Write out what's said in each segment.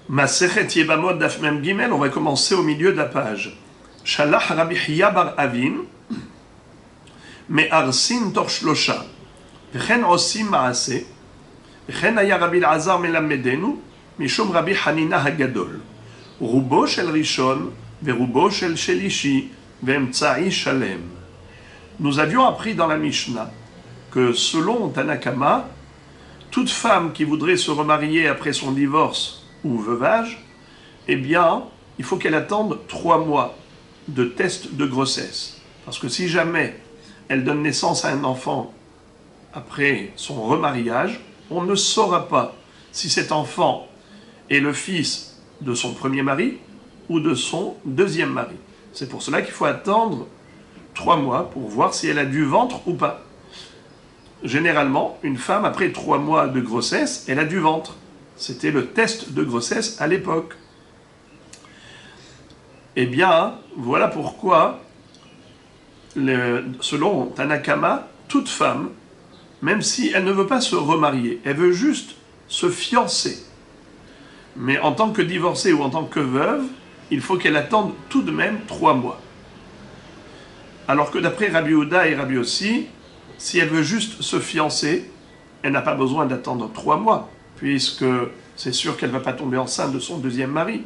Masechet Yebamot Daf Mem Gimel, on va commencer au milieu de la page. Shalach Rabbi Hiya bar Avin, me'arsin tor shlosha, v'chen osim ma'ase, v'chen haya Rabbi Elazar melamedenu, mishum Rabbi Hanina hagadol, rubo shel rishon, verubo shel shelishi, ve'emtsa'i shalem. Nous avions appris dans la Mishnah que selon Tanakama, toute femme qui voudrait se remarier après son divorce ou veuvage, eh bien, il faut qu'elle attende 3 mois de test de grossesse. Parce que si jamais elle donne naissance à un enfant après son remariage, on ne saura pas si cet enfant est le fils de son premier mari ou de son deuxième mari. C'est pour cela qu'il faut attendre 3 mois pour voir si elle a du ventre ou pas. Généralement, une femme, après 3 mois de grossesse, elle a du ventre. C'était le test de grossesse à l'époque. Eh bien, voilà pourquoi, selon Tanakama, toute femme, même si elle ne veut pas se remarier, elle veut juste se fiancer. Mais en tant que divorcée ou en tant que veuve, il faut qu'elle attende tout de même 3 mois. Alors que d'après Rabbi Yehuda et Rabbi Yossi, si elle veut juste se fiancer, elle n'a pas besoin d'attendre 3 mois, puisque c'est sûr qu'elle ne va pas tomber enceinte de son deuxième mari.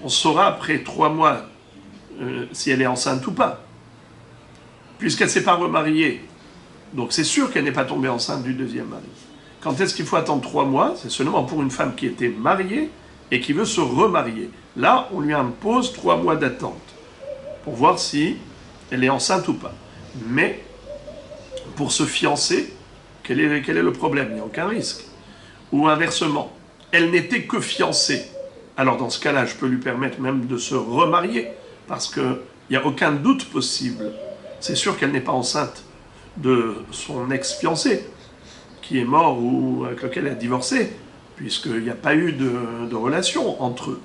On saura après 3 mois si elle est enceinte ou pas, puisqu'elle ne s'est pas remariée. Donc c'est sûr qu'elle n'est pas tombée enceinte du deuxième mari. Quand est-ce qu'il faut attendre 3 mois? C'est seulement pour une femme qui était mariée et qui veut se remarier. Là, on lui impose 3 mois d'attente pour voir si elle est enceinte ou pas. Mais pour se fiancer, quel est le problème? Il n'y a aucun risque. Ou inversement, elle n'était que fiancée. Alors dans ce cas-là, je peux lui permettre même de se remarier, parce qu'il n'y a aucun doute possible. C'est sûr qu'elle n'est pas enceinte de son ex-fiancé, qui est mort ou avec lequel elle a divorcé, puisqu'il n'y a pas eu de relation entre eux.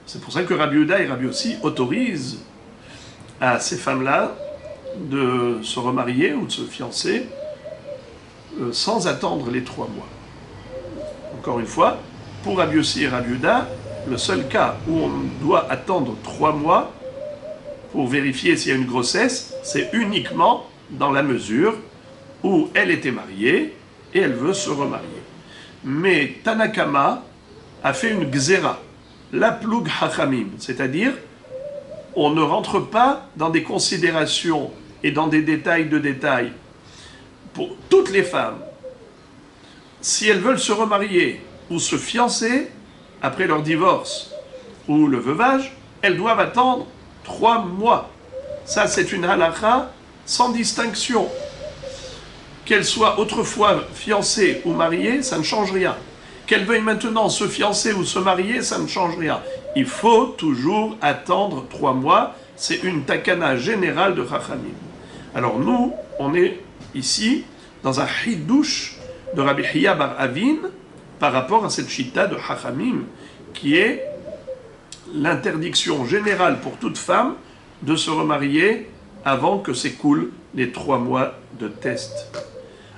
C'est pour ça que Rabbi Yehuda et Rabbi Yossi autorisent à ces femmes-là de se remarier ou de se fiancer sans attendre les 3 mois. Encore une fois, pour Rabbi Yossi et Rabbi Yehuda, le seul cas où on doit attendre 3 mois pour vérifier s'il y a une grossesse, c'est uniquement dans la mesure où elle était mariée et elle veut se remarier. Mais Tanakama a fait une gzera, la plug hachamim, c'est-à-dire on ne rentre pas dans des considérations et dans des détails de détails pour toutes les femmes. Si elles veulent se remarier ou se fiancer après leur divorce ou le veuvage, elles doivent attendre 3 mois. Ça, c'est une halakha sans distinction. Qu'elles soient autrefois fiancées ou mariées, ça ne change rien. Qu'elles veuillent maintenant se fiancer ou se marier, ça ne change rien. Il faut toujours attendre 3 mois. C'est une takana générale de Chachamim. Alors nous, on est ici dans un hidouche de Rabbi Hiya bar Avin par rapport à cette chita de Chachamim, qui est l'interdiction générale pour toute femme de se remarier avant que s'écoulent les 3 mois de test.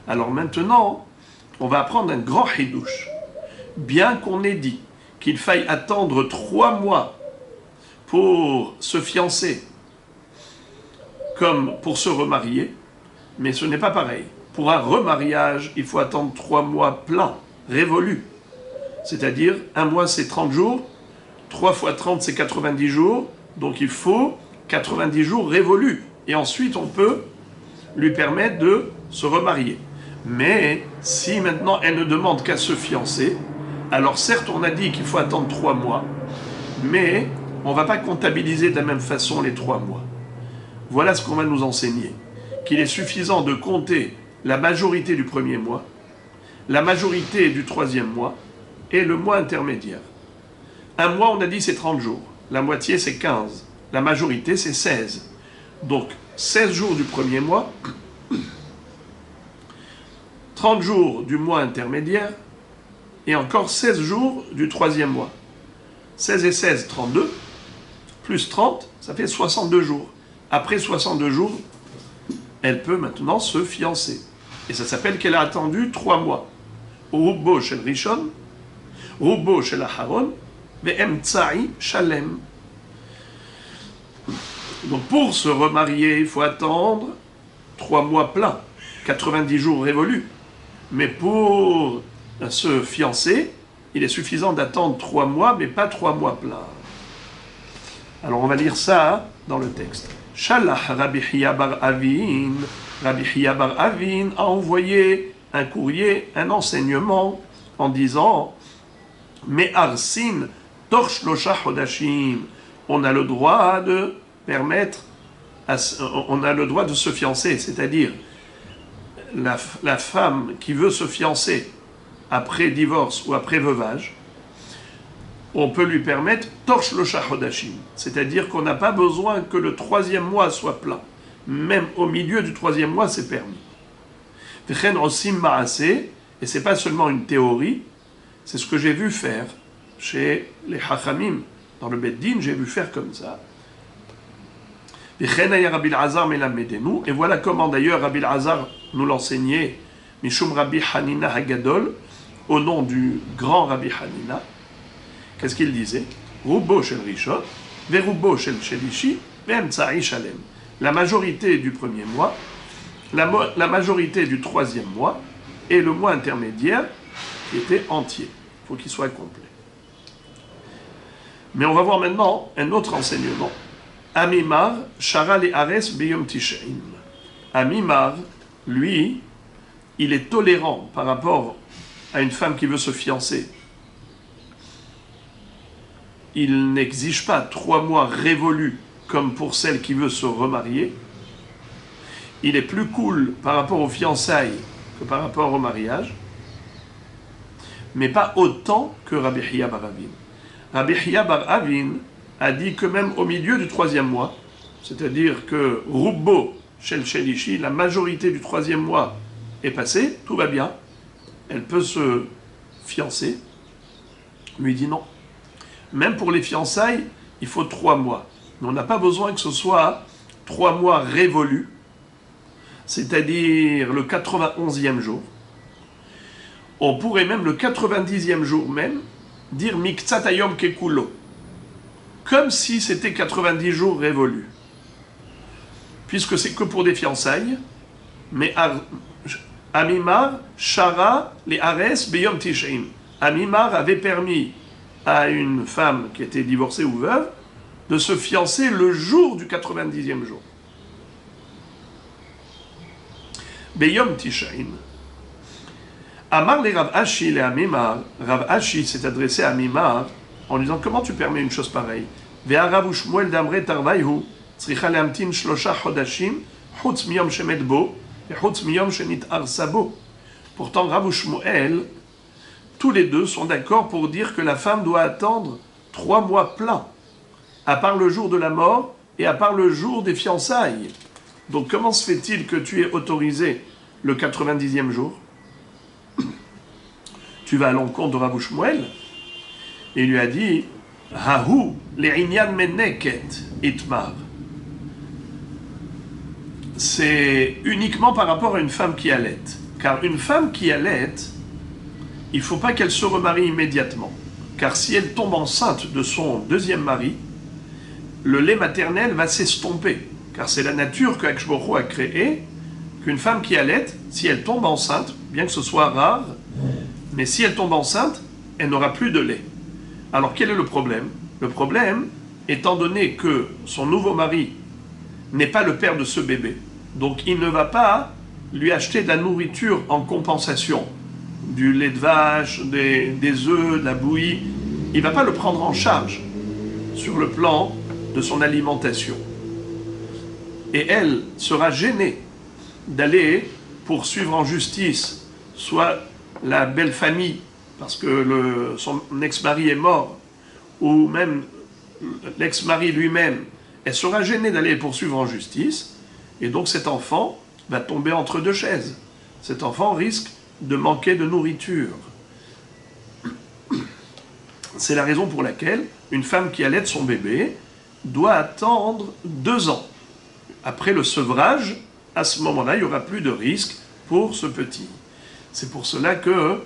Alors maintenant, on va apprendre un grand hidouche. Bien qu'on ait dit qu'il faille attendre 3 mois pour se fiancer comme pour se remarier, mais ce n'est pas pareil. Pour un remariage, il faut attendre 3 mois pleins, révolus. C'est-à-dire, 1 mois c'est 30 jours, 3 fois 30 c'est 90 jours, donc il faut 90 jours révolus. Et ensuite on peut lui permettre de se remarier. Mais si maintenant elle ne demande qu'à se fiancer, alors certes on a dit qu'il faut attendre 3 mois, mais on ne va pas comptabiliser de la même façon les 3 mois. Voilà ce qu'on va nous enseigner. Qu'il est suffisant de compter la majorité du premier mois, la majorité du 3e mois et le mois intermédiaire. 1 mois, on a dit c'est 30 jours. La moitié, c'est 15. La majorité, c'est 16. Donc, 16 jours du premier mois, 30 jours du mois intermédiaire et encore 16 jours du 3e mois. 16 et 16, 32, plus 30, ça fait 62 jours. Après 62 jours, elle peut maintenant se fiancer. Et ça s'appelle qu'elle a attendu 3 mois. Rubo shel rishon, Rubo shel Aharon, ve'emtsa'i shalem. Donc pour se remarier, il faut attendre 3 mois pleins, 90 jours révolus. Mais pour se fiancer, il est suffisant d'attendre 3 mois, mais pas 3 mois pleins. Alors on va lire ça dans le texte. Shalach Rabbi Hiya bar Avin. Rabbi Hiya bar Avin a envoyé un courrier, un enseignement, en disant Me'arsin torch losha chodashim. On a le droit de permettre, on a le droit de se fiancer, c'est-à-dire la femme qui veut se fiancer après divorce ou après veuvage, on peut lui permettre torch losha chodashim, c'est-à-dire qu'on n'a pas besoin que le 3e mois soit plein. Même au milieu du 3e mois, c'est permis. V'chen osim ma'aseh, et c'est pas seulement une théorie, c'est ce que j'ai vu faire chez les Chachamim. Dans le Beit Din, j'ai vu faire comme ça. V'chen aya Rabbi Elazar melamedenu, et voilà comment d'ailleurs Rabbi Elazar nous l'enseignait, Mishum Rabbi Hanina Hagadol, au nom du grand Rabbi Hanina. Qu'est-ce qu'il disait? Rubo shel Rishon, verubo shel Shelishi, ve'emtsa'i shalem. La majorité du 1er mois, la majorité du 3e mois, et le mois intermédiaire qui était entier. Il faut qu'il soit complet. Mais on va voir maintenant un autre enseignement. Amimar, Shara le Ares Beyom Tishaim. Amimar, lui, il est tolérant par rapport à une femme qui veut se fiancer. Il n'exige pas 3 mois révolus comme pour celle qui veut se remarier. Il est plus cool par rapport aux fiançailles que par rapport au mariage, mais pas autant que Rabbi Hiya bar Avin. Rabbi Hiya bar Avin a dit que même au milieu du 3e mois, c'est-à-dire que Rubo shel Shelishi, la majorité du 3e mois est passée, tout va bien, elle peut se fiancer. Lui dit non. Même pour les fiançailles, il faut 3 mois. Mais on n'a pas besoin que ce soit 3 mois révolus, c'est-à-dire le 91e jour. On pourrait même le 90e jour même dire Miktsat Hayom Kekulo, comme si c'était 90 jours révolus. Puisque c'est que pour des fiançailles, mais Amimar, Shara, les Ares, Beyom Tishaim. Amimar avait permis à une femme qui était divorcée ou veuve de se fiancer le jour du 90e jour. Beyom Tishaim. Amar les Rav Ashi les Amimar. Rav Ashi s'est adressé à Amimar en lui disant comment tu permets une chose pareille. Ve'arav u'shmuel damre tarvayhu tzricha leamtin 3 chodashim chutz miyom shemet bo ve'chutz miyom shenit arsa bo. Pourtant Rav u'shmuel, tous les deux sont d'accord pour dire que la femme doit attendre 3 mois pleins, à part le jour de la mort et à part le jour des fiançailles. Donc comment se fait-il que tu aies autorisé le 90e jour? Tu vas à l'encontre de Rav Shmuel. Et il lui a dit Hahu le'inyan meneket itmar. C'est uniquement par rapport à une femme qui allaite. Car une femme qui allaite, il ne faut pas qu'elle se remarie immédiatement. Car si elle tombe enceinte de son 2e mari, le lait maternel va s'estomper. Car c'est la nature que Akadosh Baruch Hu a créée, qu'une femme qui allaite, si elle tombe enceinte, bien que ce soit rare, mais si elle tombe enceinte, elle n'aura plus de lait. Alors quel est le problème? Le problème, étant donné que son nouveau mari n'est pas le père de ce bébé, donc il ne va pas lui acheter de la nourriture en compensation, du lait de vache, des œufs, de la bouillie, il ne va pas le prendre en charge sur le plan de son alimentation. Et elle sera gênée d'aller poursuivre en justice soit la belle famille, parce que son ex-mari est mort, ou même l'ex-mari lui-même, elle sera gênée d'aller poursuivre en justice, et donc cet enfant va tomber entre 2 chaises. Cet enfant risque de manquer de nourriture. C'est la raison pour laquelle une femme qui allaite son bébé doit attendre 2 ans. Après le sevrage, à ce moment-là, il n'y aura plus de risque pour ce petit. C'est pour cela que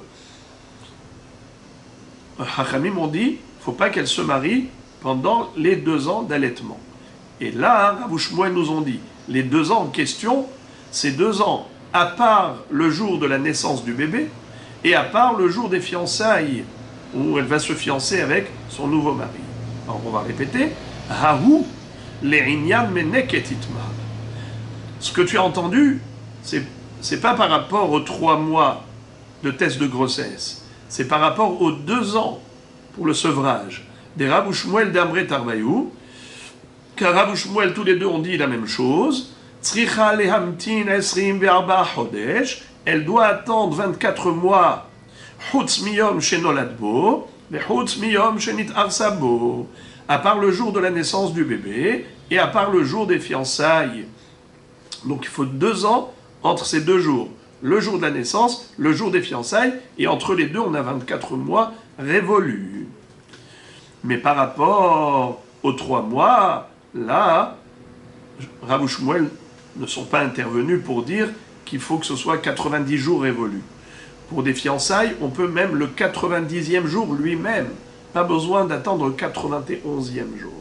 Hachamim ont dit, il ne faut pas qu'elle se marie pendant les 2 ans d'allaitement. Et là, Rav Shmuel nous ont dit, les 2 ans en question, c'est 2 ans à part le jour de la naissance du bébé et à part le jour des fiançailles, où elle va se fiancer avec son nouveau mari. Alors on va répéter, Hahu le'inyan menek et itmar. Ce que tu as entendu, c'est pas par rapport aux 3 mois de test de grossesse, c'est par rapport aux 2 ans pour le sevrage. Des Rav Shmuel d'Amre Tarvaïou, car Rav Shmuel, tous les deux ont dit la même chose. Tzricha lehamtin 24 chodesh, elle doit attendre 24 mois, chutz miyom shenolad bo, vechutz miyom shenit'arsa bo, à part le jour de la naissance du bébé et à part le jour des fiançailles. Donc il faut 2 ans entre ces 2 jours. Le jour de la naissance, le jour des fiançailles, et entre les deux, on a 24 mois révolus. Mais par rapport aux 3 mois, là, Rav Shmuel ne sont pas intervenus pour dire qu'il faut que ce soit 90 jours révolus. Pour des fiançailles, on peut même le 90e jour lui-même. Pas besoin d'attendre le 91e jour.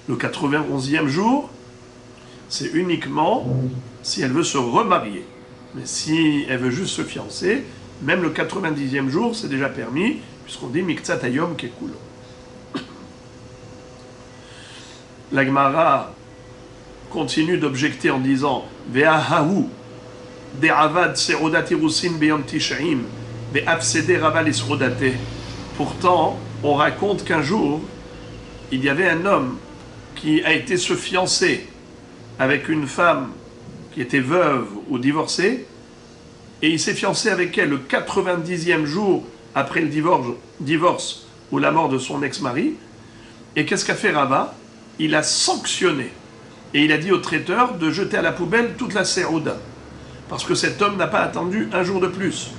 Le 91e jour, c'est uniquement si elle veut se remarier. Mais si elle veut juste se fiancer, même le 90e jour, c'est déjà permis, puisqu'on dit Miktsat Hayom Kekulo. La Gemara continue d'objecter en disant Ve'ahahu de'avad serodat irusin beyom tish'im ve'afsede raval isrodate. Pourtant, on raconte qu'un jour, il y avait un homme qui a été se fiancer avec une femme qui était veuve ou divorcée, et il s'est fiancé avec elle le 90e jour après le divorce ou la mort de son ex-mari. Et qu'est-ce qu'a fait Rava? Il a sanctionné. Et il a dit au traiteur de jeter à la poubelle toute la serouda. Parce que cet homme n'a pas attendu un jour de plus.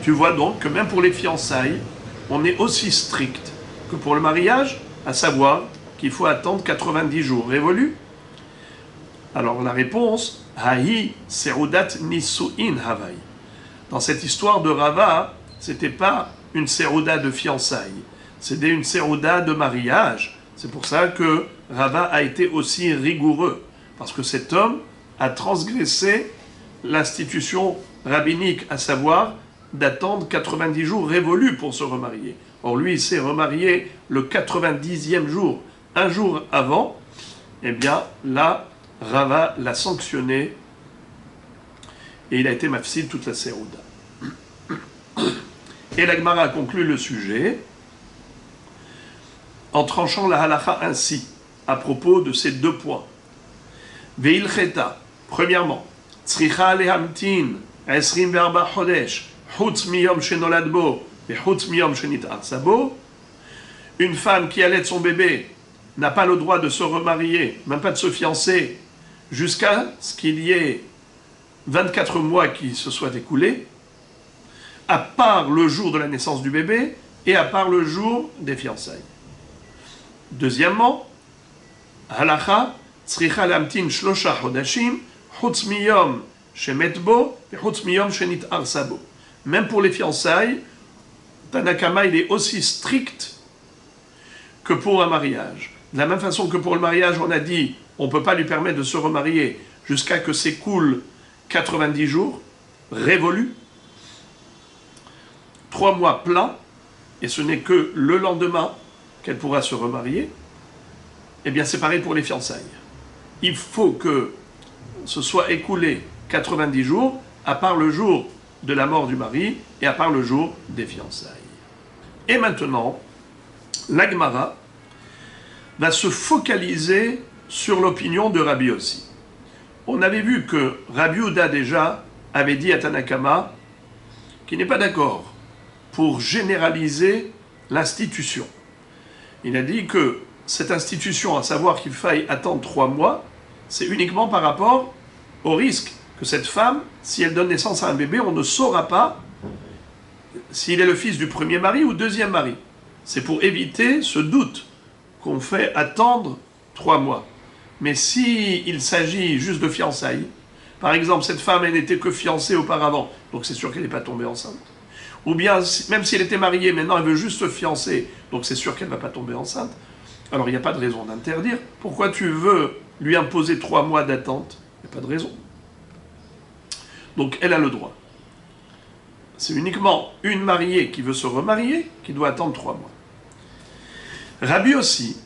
Tu vois donc que même pour les fiançailles, on est aussi strict que pour le mariage, à savoir qu'il faut attendre 90 jours révolus. Alors la réponse, Hahi seroudat nisu'in havai. Dans cette histoire de Rava, c'était pas une serouda de fiançailles, c'était une serouda de mariage. C'est pour ça que Rava a été aussi rigoureux, parce que cet homme a transgressé l'institution rabbinique, à savoir d'attendre 90 jours révolus pour se remarier. Or lui, il s'est remarié le 90e jour, un jour avant. Eh bien, là, Rava l'a sanctionné et il a été mafsid toute la serouda. Et la Gemara a conclu le sujet en tranchant la halacha ainsi, à propos de ces 2 points. Ve'ilcheta, premièrement, tzricha lehamtin 24 chodesh, chutz miyom shenolad bo, et chutz miyom shenit'arsa bo. Une femme qui allait son bébé n'a pas le droit de se remarier, même pas de se fiancer, jusqu'à ce qu'il y ait 24 mois qui se soient écoulés, à part le jour de la naissance du bébé et à part le jour des fiançailles. Deuxièmement, halacha, tzricha lamtin shlosha chodashim, chutz miyom shemet bo, et chutz miyom shenit'arsa bo. Même pour les fiançailles, Tanakama, il est aussi strict que pour un mariage. De la même façon que pour le mariage, on a dit, on ne peut pas lui permettre de se remarier jusqu'à que s'écoulent 90 jours, révolus, 3 mois pleins, et ce n'est que le lendemain qu'elle pourra se remarier. Eh bien, c'est pareil pour les fiançailles. Il faut que ce soit écoulé 90 jours, à part le jour de la mort du mari et à part le jour des fiançailles. Et maintenant, la Gemara va se focaliser sur l'opinion de Rabbi Yossi. On avait vu que Rabbi Yehuda déjà avait dit à Tanakama qu'il n'est pas d'accord pour généraliser l'institution. Il a dit que cette institution, à savoir qu'il faille attendre 3 mois, c'est uniquement par rapport au risque que cette femme, si elle donne naissance à un bébé, on ne saura pas s'il est le fils du premier mari ou deuxième mari. C'est pour éviter ce doute qu'on fait attendre 3 mois. Mais s'il s'agit juste de fiançailles, par exemple, cette femme, elle n'était que fiancée auparavant, donc c'est sûr qu'elle n'est pas tombée enceinte. ou bien même s'il était marié, maintenant elle veut juste se fiancer, donc c'est sûr qu'elle ne va pas tomber enceinte, alors il n'y a pas de raison d'interdire. Pourquoi tu veux lui imposer 3 mois d'attente? Il n'y a pas de raison. Donc elle a le droit. C'est uniquement une mariée qui veut se remarier qui doit attendre 3 mois. Rabbi aussi,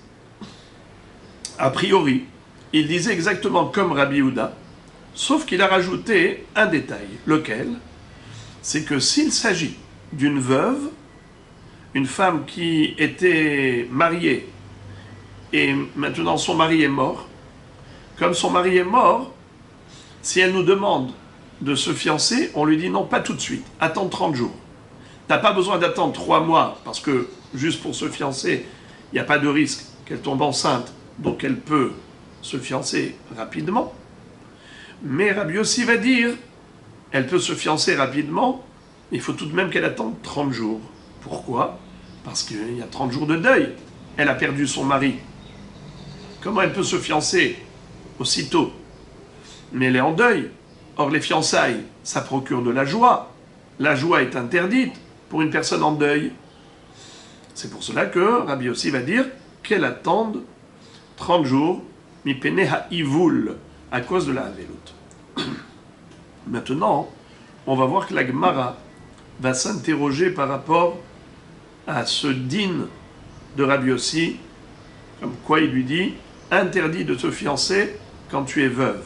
a priori, il disait exactement comme Rabbi Yehuda, sauf qu'il a rajouté un détail. Lequel? C'est que s'il s'agit d'une veuve, une femme qui était mariée et maintenant son mari est mort, comme son mari est mort, si elle nous demande de se fiancer, on lui dit non, pas tout de suite, attends 30 jours. Tu n'as pas besoin d'attendre 3 mois, parce que juste pour se fiancer, il n'y a pas de risque qu'elle tombe enceinte, donc elle peut se fiancer rapidement. Mais Rabbi Yossi va dire, elle peut se fiancer rapidement, il faut tout de même qu'elle attende 30 jours. Pourquoi? Parce qu'il y a 30 jours de deuil. Elle a perdu son mari. Comment elle peut se fiancer aussitôt? Mais elle est en deuil. Or, les fiançailles, ça procure de la joie. La joie est interdite pour une personne en deuil. C'est pour cela que Rabbi Yossi va dire qu'elle attende 30 jours, mi pene ha'ivul, à cause de la havelut. Maintenant, on va voir que la Gemara va s'interroger par rapport à ce din de Rabbi Yossi, comme quoi il lui dit interdit de te fiancer quand tu es veuve.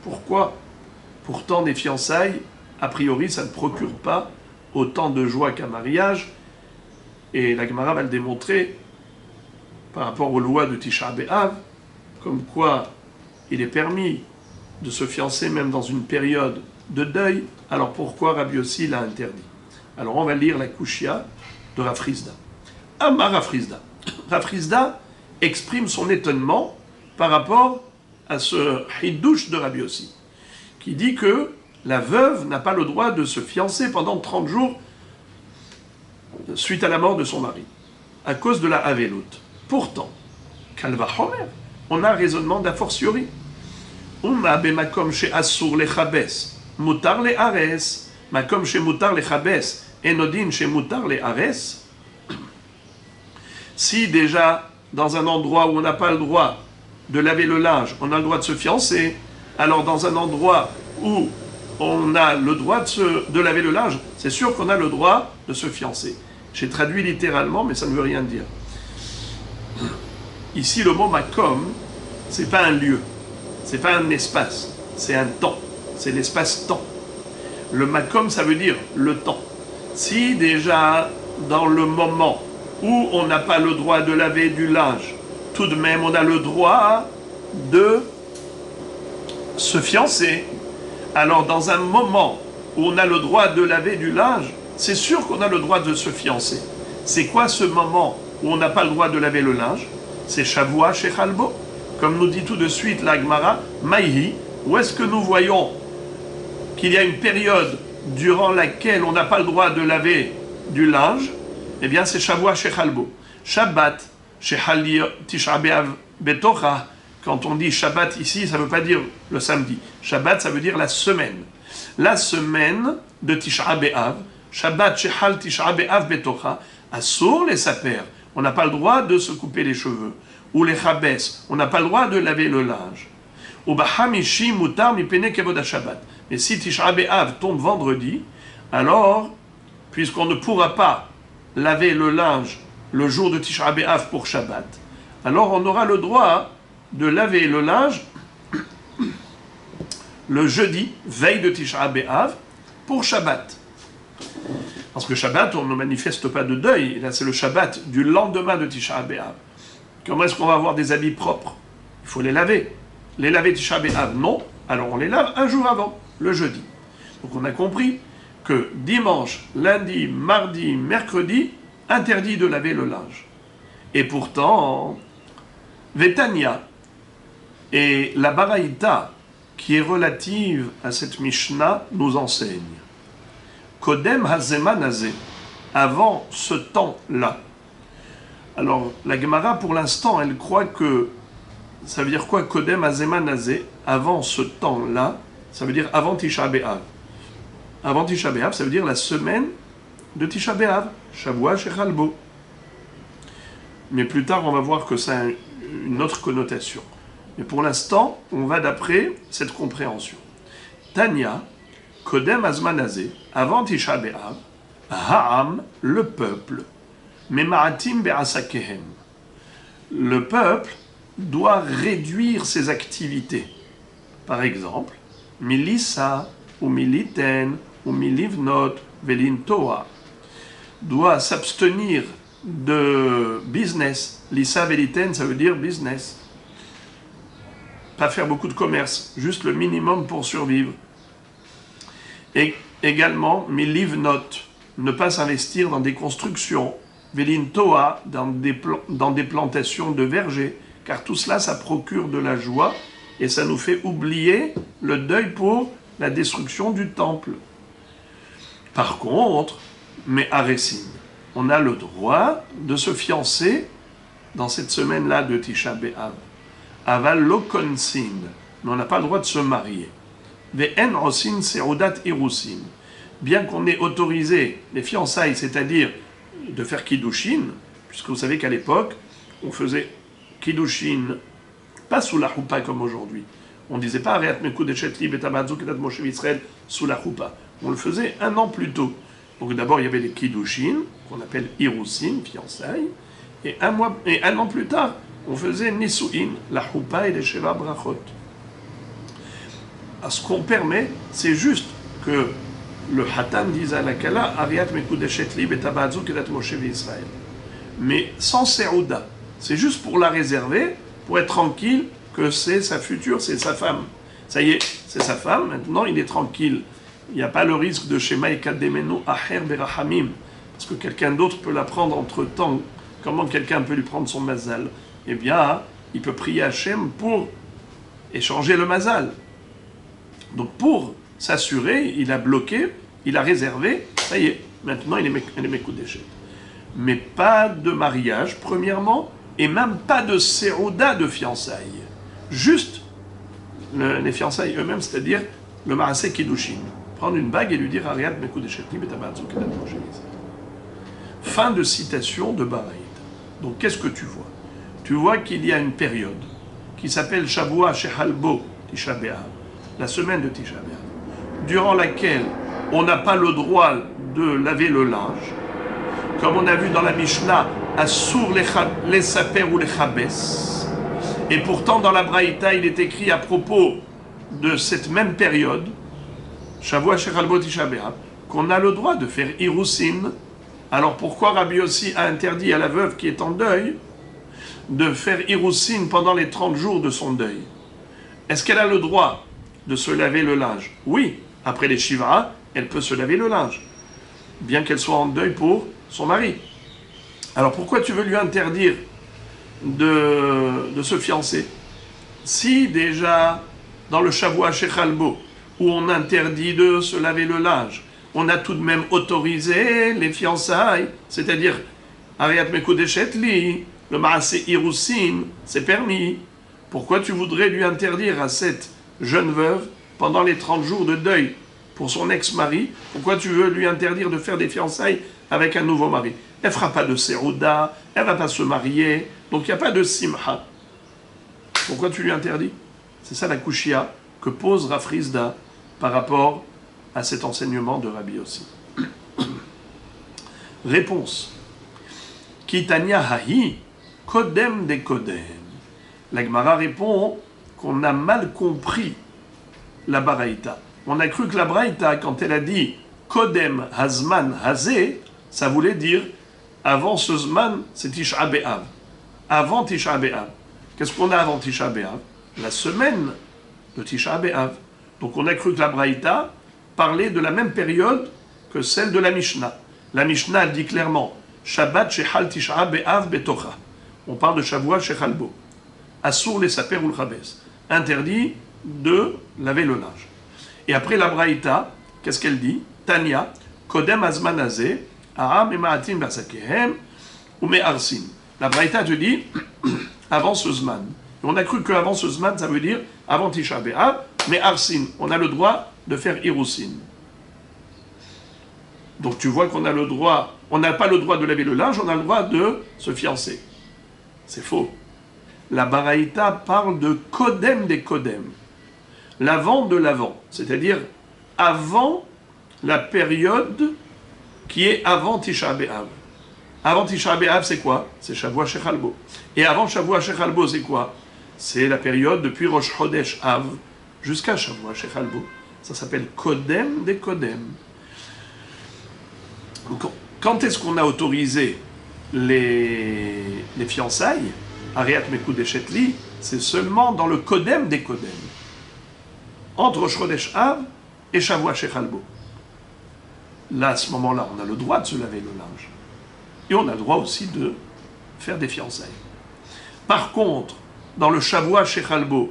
Pourquoi? Pourtant, des fiançailles, a priori, ça ne procure pas autant de joie qu'un mariage, et la Gemara va le démontrer par rapport aux lois de Tisha B'Av, comme quoi il est permis de se fiancer même dans une période de deuil, alors pourquoi Rabbi Yossi l'a interdit? Alors on va lire la Kushia de Rav Hrizda. Amar Rav Hrizda. Rav Hrizda exprime son étonnement par rapport à ce hidouche de Rabbi Yossi, qui dit que la veuve n'a pas le droit de se fiancer pendant 30 jours suite à la mort de son mari, à cause de la havelut. Pourtant, Kalva Homer, on a un raisonnement d'a fortiori. Uma bemakom she asur lechabes, mutar le ares, makom she mutar lechabes, enodin she mutar le ares. Si déjà, dans un endroit où on n'a pas le droit de laver le linge, on a le droit de se fiancer, alors dans un endroit où on a le droit de laver le linge, c'est sûr qu'on a le droit de se fiancer. J'ai traduit littéralement, mais ça ne veut rien dire. Ici, le mot makom, c'est pas un lieu, c'est pas un espace, c'est un temps, c'est l'espace-temps. Le makom, ça veut dire le temps. Si déjà, dans le moment où on n'a pas le droit de laver du linge, tout de même, on a le droit de se fiancer. Alors, dans un moment où on a le droit de laver du linge, c'est sûr qu'on a le droit de se fiancer. C'est quoi ce moment où on n'a pas le droit de laver le linge? C'est Shavua Shechalbo. Comme nous dit tout de suite la Gemara, Maïhi, où est-ce que nous voyons qu'il y a une période durant laquelle on n'a pas le droit de laver du linge? Eh bien, c'est Shavua Shechalbo. Shabbat, Shechali Tisha B'Av Betocha. Quand on dit Shabbat ici, ça ne veut pas dire le samedi. Shabbat, ça veut dire la semaine. La semaine de Tisha B'Av, Shabbat Shechal Tisha B'Av Betocha, Assour les saper. On n'a pas le droit de se couper les cheveux. Ou les chabes, on n'a pas le droit de laver le linge. Ou bahamishi mutar mi pene kevod Shabbat. Mais si Tisha B'Av tombe vendredi, alors, puisqu'on ne pourra pas laver le linge le jour de Tisha B'Av pour Shabbat, alors on aura le droit de laver le linge le jeudi, veille de Tisha B'Av, pour Shabbat. Parce que Shabbat, on ne manifeste pas de deuil. Et là, c'est le Shabbat du lendemain de Tisha B'Av. Comment est-ce qu'on va avoir des habits propres? Il faut les laver. Les laver Tisha B'Av, non. Alors on les lave un jour avant, le jeudi. Donc on a compris que dimanche, lundi, mardi, mercredi, interdit de laver le linge. Et pourtant, Vetania et la Baraïta, qui est relative à cette Mishnah, nous enseigne. Kodem Hazeman Hazé, avant ce temps-là. Alors, la Gemara, pour l'instant, elle croit que ça veut dire quoi, Kodem Hazeman Hazé, avant ce temps-là, ça veut dire avant Tisha B'Av. Avant Tisha B'Av, ça veut dire la semaine de Tisha B'Av, Shavua Shechalbo. Mais plus tard, on va voir que ça a une autre connotation. Mais pour l'instant, on va d'après cette compréhension. Tanya, Kodem Azmanazé, avant Tisha B'Av, Ha'am, le peuple, Mema'atim Be'asakehem. Le peuple doit réduire ses activités. Par exemple, Milissa, ou Militen, ou Milivnot, Velin Toa, doit s'abstenir de business. Lissa Veliten, ça veut dire business. Pas faire beaucoup de commerce, juste le minimum pour survivre. Et également, Milivnot, ne pas s'investir dans des constructions. Velin Toa, dans des plantations de vergers, car tout cela, ça procure de la joie et ça nous fait oublier le deuil pour la destruction du temple. Par contre, mais Aresim, on a le droit de se fiancer dans cette semaine-là de Tisha B'Av. Aval lokonsin, mais on n'a pas le droit de se marier. Ve'en osin seudat irusin, bien qu'on ait autorisé les fiançailles, c'est-à-dire de faire kiddushin, puisque vous savez qu'à l'époque, on faisait kiddushin, pas sous la choupa comme aujourd'hui. On ne disait pas Areat Mekudeshet Li Betamazou Kedat Moshe Israël sous la choupa. On le faisait un an plus tôt. Donc d'abord il y avait les kiddushin, qu'on appelle irusin, fiançailles, et un an plus tard, on faisait nisuin, la choupa et les sheva brachot. À ce qu'on permet, c'est juste que le Hatan dise à la Kala, Ariat Mekudeshet Li Betamazou Kedat Moshe Israël. Mais sans Serouda. C'est juste pour la réserver, pour être tranquille que c'est sa future, c'est sa femme. Ça y est, c'est sa femme, maintenant il est tranquille. Il n'y a pas le risque de Shema Ekademenu Acher Berahamim, parce que quelqu'un d'autre peut la prendre entre temps. Comment quelqu'un peut lui prendre son mazal? Eh bien, il peut prier Hachem pour échanger le mazal. Donc pour s'assurer, il a bloqué, il a réservé, ça y est, maintenant il est Mekudeshet. Mais pas de mariage, premièrement, et même pas de sérouda de fiançailles. Juste les fiançailles eux-mêmes, c'est-à-dire le marasé kiddushin. Prendre une bague et lui dire Ariad Mekudeshet Li Betamazou Kedat Moshe Israël. Fin de citation de Baraïd. Donc qu'est-ce que tu vois? Tu vois qu'il y a une période qui s'appelle Shavua Shechalbo Tisha B'Av, la semaine de Tisha B'Av, durant laquelle on n'a pas le droit de laver le linge, comme on a vu dans la Mishnah, Assur les saper ou les chabes. Et pourtant, dans la Braïta, il est écrit à propos de cette même période, Shavua Shechalbo Tisha B'Av, qu'on a le droit de faire irusin. Alors pourquoi Rabbi Yossi a interdit à la veuve qui est en deuil de faire irusin pendant les 30 jours de son deuil? Est-ce qu'elle a le droit de se laver le linge? Oui, après les Shiva, elle peut se laver le linge, bien qu'elle soit en deuil pour son mari. Alors pourquoi tu veux lui interdire de se fiancer? Si déjà, dans le Shavua Shechalbo, où on interdit de se laver le linge, on a tout de même autorisé les fiançailles, c'est-à-dire Ariat Mekudeshet Li, le Maaseh Irusin, c'est permis. Pourquoi tu voudrais lui interdire à cette jeune veuve, pendant les 30 jours de deuil pour son ex-mari, pourquoi tu veux lui interdire de faire des fiançailles avec un nouveau mari? Elle ne fera pas de Serouda, elle ne va pas se marier, donc il n'y a pas de Simha. Pourquoi tu lui interdis? C'est ça la Kushia que pose Rafrizda par rapport à cet enseignement de Rabbi Yossi. Réponse. Kitania hahi, kodem de kodem. La Gemara répond qu'on a mal compris la Baraïta. On a cru que la Baraïta, quand elle a dit kodem hazman hazé, ça voulait dire avant ce zman, c'est Tisha B'Av. Avant Tisha B'Av. Qu'est-ce qu'on a avant Tisha B'Av? La semaine de Tisha B'Av. Donc on a cru que la Baraïta parlait de la même période que celle de la Mishnah. La Mishnah dit clairement Shabbat Shechal Tisha B'Av Betocha. On parle de Shavua Shechalbo. Assur les saper ou le chabes. Interdit de laver le linge. Et après la Braïta, qu'est-ce qu'elle dit? Tanya, Kodem Azman Azeh, Aram et Ma'atim Basakehem, ou Me'arsin. La Braïta te dit avant ce Zman. Et on a cru qu'avant ce Zman, ça veut dire avant Tisha B'Av, Me'arsin. On a le droit de faire Irusin. Donc tu vois qu'on a le droit, on n'a pas le droit de laver le linge, on a le droit de se fiancer. C'est faux. La Baraïta parle de Kodem des Kodem. L'avant de l'avant, c'est-à-dire avant la période qui est avant Tisha B'Av. Avant Tisha B'Av, c'est quoi? C'est Shavua Shechalbo. Et avant Shavua Shechalbo, c'est quoi? C'est la période depuis Rosh Chodesh Av jusqu'à Shavua Shechalbo. Ça s'appelle Kodem des Kodem. Quand est-ce qu'on a autorisé les fiançailles? Ariat Mekud et Shetli, c'est seulement dans le Kodem des Kodem. Entre Rosh Chodesh Av et Shavua Shechalbo. Là, à ce moment-là, on a le droit de se laver le linge. Et on a le droit aussi de faire des fiançailles. Par contre, dans le Shavua Shechalbo,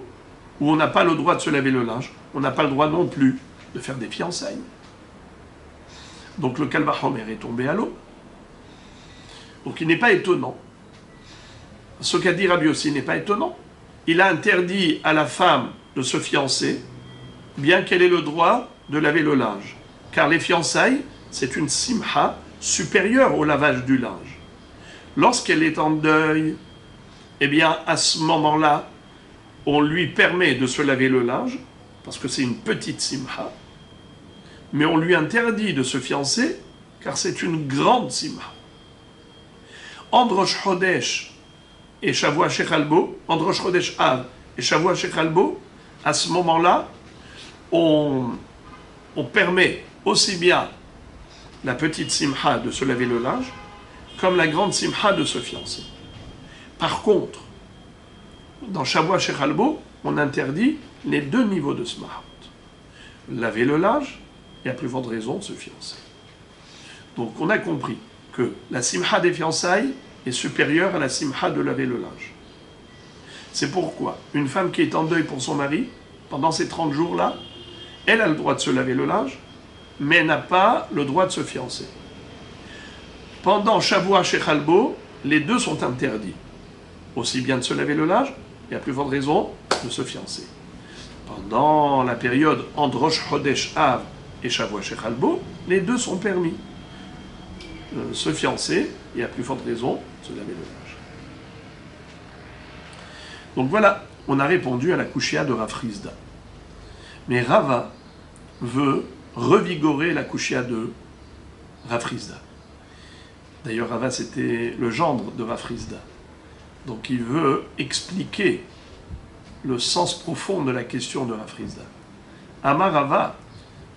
où on n'a pas le droit de se laver le linge, on n'a pas le droit non plus de faire des fiançailles. Donc le Kal Vachomer est tombé à l'eau. Donc il n'est pas étonnant. Ce qu'a dit Rabbi Yossi n'est pas étonnant. Il a interdit à la femme de se fiancer, bien qu'elle ait le droit de laver le linge. Car les fiançailles, c'est une simha supérieure au lavage du linge. Lorsqu'elle est en deuil, eh bien, à ce moment-là, on lui permet de se laver le linge, parce que c'est une petite simha, mais on lui interdit de se fiancer, car c'est une grande simha. Entre Rosh Chodesh et Shavua Shechalbo, entre Rosh Chodesh Av et Shavua Shechalbo, à ce moment-là, on permet aussi bien la petite simha de se laver le linge, comme la grande simha de se fiancer. Par contre, dans Shavua Shechalbo, on interdit les deux niveaux de smart. Laver le linge et à plus forte raison de se fiancer. Donc on a compris que la simha des fiançailles est supérieure à la simha de laver le linge. C'est pourquoi une femme qui est en deuil pour son mari, pendant ces 30 jours-là, elle a le droit de se laver le linge, mais elle n'a pas le droit de se fiancer. Pendant Shavua Shechalbo, les deux sont interdits. Aussi bien de se laver le linge, et à plus forte raison de se fiancer. Pendant la période entre Rosh Chodesh Av et Shavua Shechalbo, les deux sont permis. Se fiancer, et à plus forte raison, se laver le linge. Donc voilà, on a répondu à la Kushia de Rav Frisda. Mais Rava veut revigorer la Kushia de Rav Frisda. D'ailleurs, Rava, c'était le gendre de Rav Frisda. Donc il veut expliquer le sens profond de la question de Rav Frisda. Amar Rava,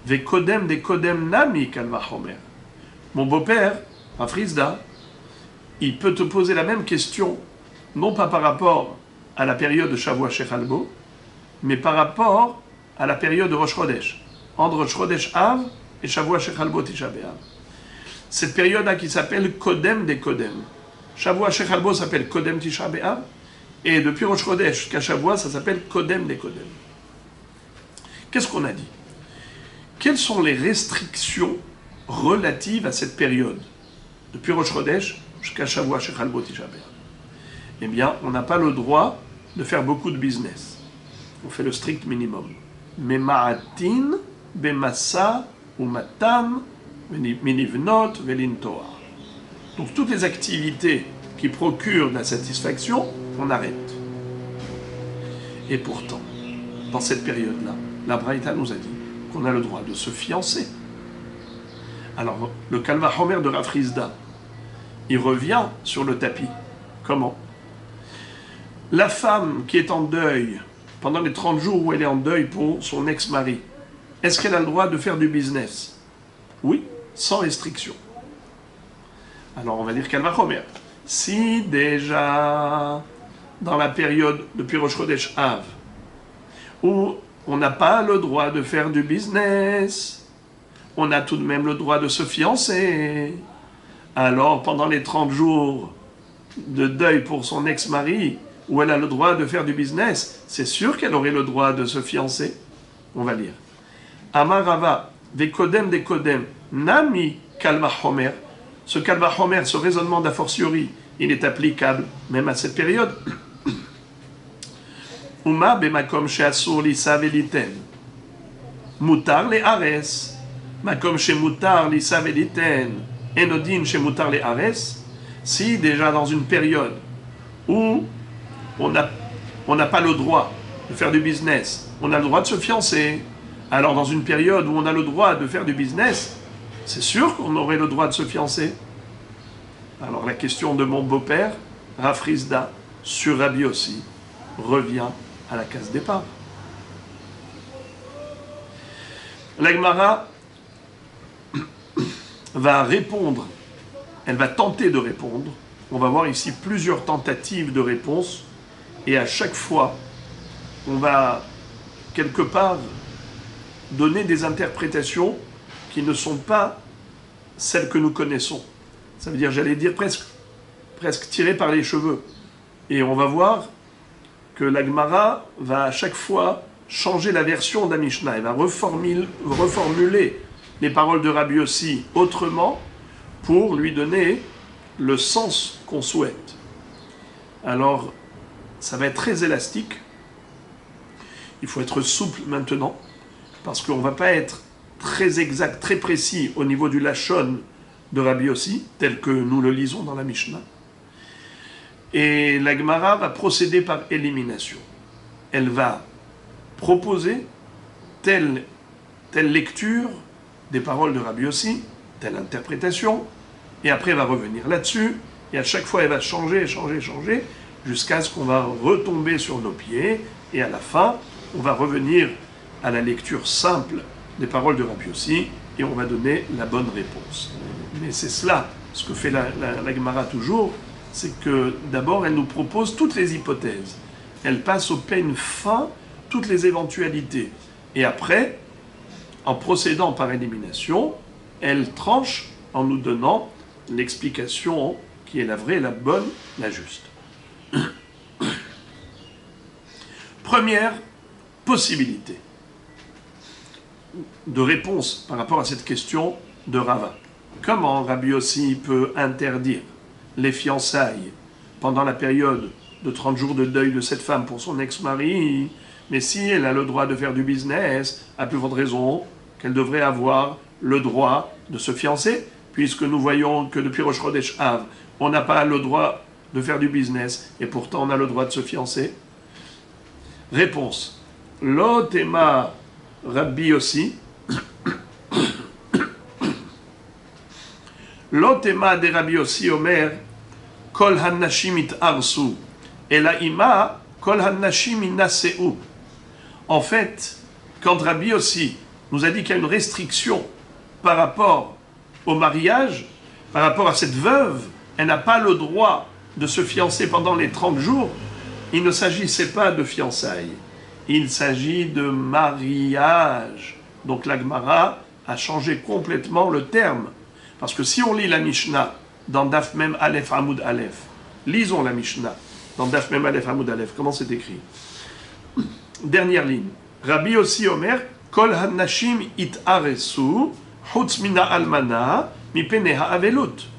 ve kodem de kodem nami kal vachomer. Mon beau-père, Rav Frisda, il peut te poser la même question, non pas par rapport à la période de Shavua Shechalbo, mais par rapport à la période de Rosh Chodesh, entre Rosh Chodesh Av et Shavua Shechalbo Tisha B'Av. Cette période-là qui s'appelle Kodem des Kodem. Shavua Shechalbo s'appelle Kodem Tisha B'Av, et depuis Rosh Chodesh jusqu'à Shavua, ça s'appelle Kodem des Kodem. Qu'est-ce qu'on a dit? Quelles sont les restrictions relatives à cette période, depuis Rosh Chodesh jusqu'à Shavua Shechalbo Tisha B'Av? Eh bien, on n'a pas le droit de faire beaucoup de business. On fait le strict minimum. Mais ma'atin, bemassa, ou matan, minivnot, velintoa. Donc toutes les activités qui procurent de la satisfaction, on arrête. Et pourtant, dans cette période-là, la Braïta nous a dit qu'on a le droit de se fiancer. Alors, le Kal Vachomer de Rav Frisda, il revient sur le tapis. Comment? La femme qui est en deuil, pendant les 30 jours où elle est en deuil pour son ex-mari, est-ce qu'elle a le droit de faire du business? Oui, sans restriction. Alors on va dire Kal Vachomer. Si déjà, dans la période depuis Rosh Chodesh Av, où on n'a pas le droit de faire du business, on a tout de même le droit de se fiancer. Alors pendant les 30 jours de deuil pour son ex-mari, où elle a le droit de faire du business, c'est sûr qu'elle aurait le droit de se fiancer. On va lire. Amar Rava, ve kodem de kodem, nami Kal Vachomer. Ce Kal Vachomer, ce raisonnement d'a fortiori, il est applicable même à cette période. Uma bemakom she'asur lisa veliten. Mutar le ares. Makom shemutar l'isa veliten, enodin shemutar les ares, si déjà dans une période où on n'a pas le droit de faire du business, on a le droit de se fiancer, alors dans une période où on a le droit de faire du business, c'est sûr qu'on aurait le droit de se fiancer. Alors la question de mon beau-père, Rafrizda, sur Rabbi aussi, revient à la case départ. La Gemara va répondre, elle va tenter de répondre. On va voir ici plusieurs tentatives de réponse, et à chaque fois, on va quelque part donner des interprétations qui ne sont pas celles que nous connaissons. Ça veut dire, j'allais dire, presque tirées par les cheveux. Et on va voir que la Gemara va à chaque fois changer la version de la Mishnah. Elle va reformuler les paroles de Rabbi Yossi autrement pour lui donner le sens qu'on souhaite. Alors, ça va être très élastique. Il faut être souple maintenant, parce qu'on ne va pas être très exact, très précis au niveau du lachon de Rabbi Yossi, tel que nous le lisons dans la Mishnah. Et la Gemara va procéder par élimination. Elle va proposer telle lecture des paroles de Rabbi Yossi, telle interprétation, et après elle va revenir là-dessus, et à chaque fois elle va changer, jusqu'à ce qu'on va retomber sur nos pieds, et à la fin, on va revenir à la lecture simple des paroles de Rabbi Yossi, et on va donner la bonne réponse. Mais c'est cela, ce que fait la Gemara toujours, c'est que d'abord elle nous propose toutes les hypothèses. Elle passe au peigne fin toutes les éventualités. Et après, en procédant par élimination, elle tranche en nous donnant l'explication qui est la vraie, la bonne, la juste. Première possibilité de réponse par rapport à cette question de Rava. Comment Rabbi Yossi peut interdire les fiançailles pendant la période de 30 jours de deuil de cette femme pour son ex-mari, mais si elle a le droit de faire du business, à plus forte raison qu'elle devrait avoir le droit de se fiancer, puisque nous voyons que depuis Rosh Chodesh Av, on n'a pas le droit de faire du business, et pourtant on a le droit de se fiancer. Réponse. Lo tema Rabbi Yossi. Lo tema de Rabbi Yossi Omer, kol hannashim it'arsu, ela ima kol hannashim inaseu. En fait, quand Rabbi Yossi nous a dit qu'il y a une restriction par rapport au mariage, par rapport à cette veuve, elle n'a pas le droit de se fiancer pendant les 30 jours, il ne s'agissait pas de fiançailles, il s'agit de mariage. Donc la Gemara a changé complètement le terme. Parce que si on lit la Mishnah dans Daf Mem Aleph Hamoud Aleph, lisons la Mishnah dans Daf Mem Aleph Hamoud Aleph, comment c'est écrit? Dernière ligne. Rabbi Yossi Omer, Kol hannashim it'aresu, chutz mina almana, mipeneha avelut.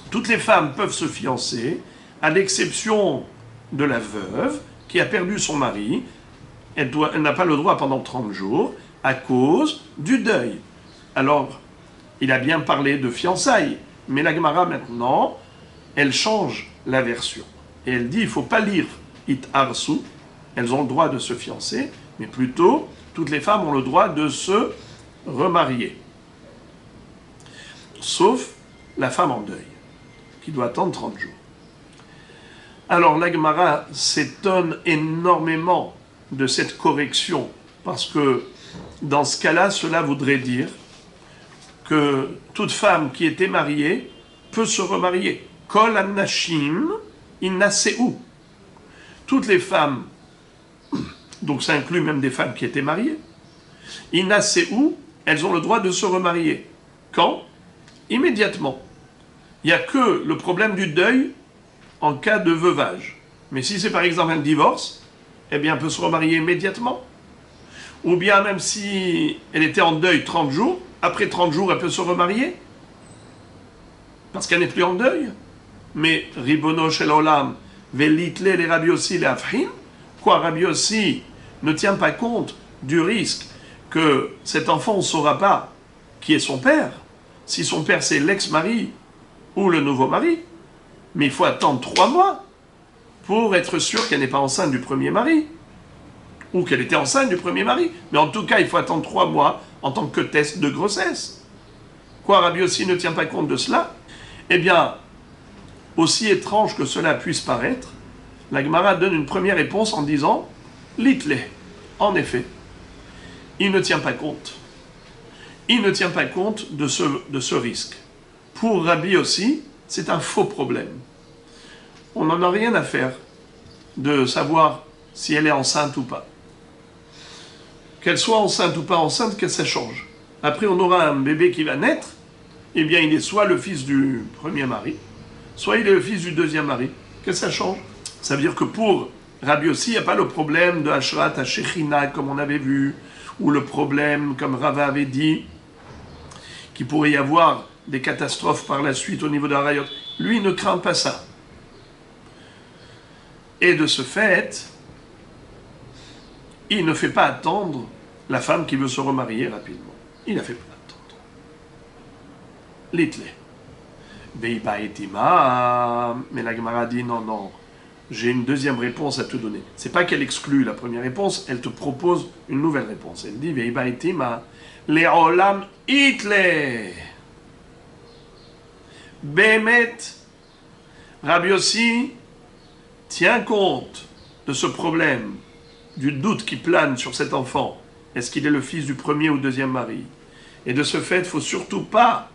Toutes les femmes peuvent se fiancer, à l'exception de la veuve qui a perdu son mari. Elle n'a pas le droit pendant 30 jours à cause du deuil. Alors, il a bien parlé de fiançailles, mais la Gemara maintenant, elle change la version. Et elle dit, il ne faut pas lire it'arsu, elles ont le droit de se fiancer, mais plutôt, toutes les femmes ont le droit de se remarier. Sauf la femme en deuil, qui doit attendre 30 jours. Alors la Gemara s'étonne énormément de cette correction, parce que dans ce cas-là, cela voudrait dire que toute femme qui était mariée peut se remarier. Kol hannashim innaseu. Toutes les femmes, donc ça inclut même des femmes qui étaient mariées, innaseu, elles ont le droit de se remarier. Quand? Immédiatement. Il n'y a que le problème du deuil en cas de veuvage. Mais si c'est par exemple un divorce, eh bien elle peut se remarier immédiatement. Ou bien même si elle était en deuil 30 jours, après 30 jours elle peut se remarier. Parce qu'elle n'est plus en deuil. Mais Ribono shel olam, velitle les Rabbi Yossi les afrin, quoi Rabbi Yossi ne tient pas compte du risque que cet enfant ne saura pas qui est son père, si son père c'est l'ex-mari ou le nouveau mari, mais il faut attendre 3 mois pour être sûr qu'elle n'est pas enceinte du premier mari, ou qu'elle était enceinte du premier mari. Mais en tout cas, il faut attendre 3 mois en tant que test de grossesse. Quoi, Rabbi Yossi ne tient pas compte de cela? Eh bien, aussi étrange que cela puisse paraître, la Gemara donne une première réponse en disant « Litle ». En effet, il ne tient pas compte. Il ne tient pas compte de ce risque. Pour Rabbi Yossi, c'est un faux problème. On n'en a rien à faire de savoir si elle est enceinte ou pas. Qu'elle soit enceinte ou pas enceinte, que ça change. Après, on aura un bébé qui va naître, eh bien, il est soit le fils du premier mari, soit il est le fils du deuxième mari. Qu'est-ce que ça change? Ça veut dire que pour Rabbi Yossi, il n'y a pas le problème de Hashrat à Shechina, comme on avait vu, ou le problème, comme Rava avait dit, qu'il pourrait y avoir des catastrophes par la suite au niveau de Harayot. Lui, il ne craint pas ça. Et de ce fait, il ne fait pas attendre la femme qui veut se remarier rapidement. Il ne fait pas attendre. Litle. Veiba etima. Mais la Gemara dit non, non. J'ai une deuxième réponse à te donner. C'est pas qu'elle exclut la première réponse, elle te propose une nouvelle réponse. Elle dit Veiba etima. Le'olam itle. Behemet. Rabbi Yossi tient compte de ce problème, du doute qui plane sur cet enfant. Est-ce qu'il est le fils du premier ou deuxième mari? Et de ce fait, il ne faut surtout pas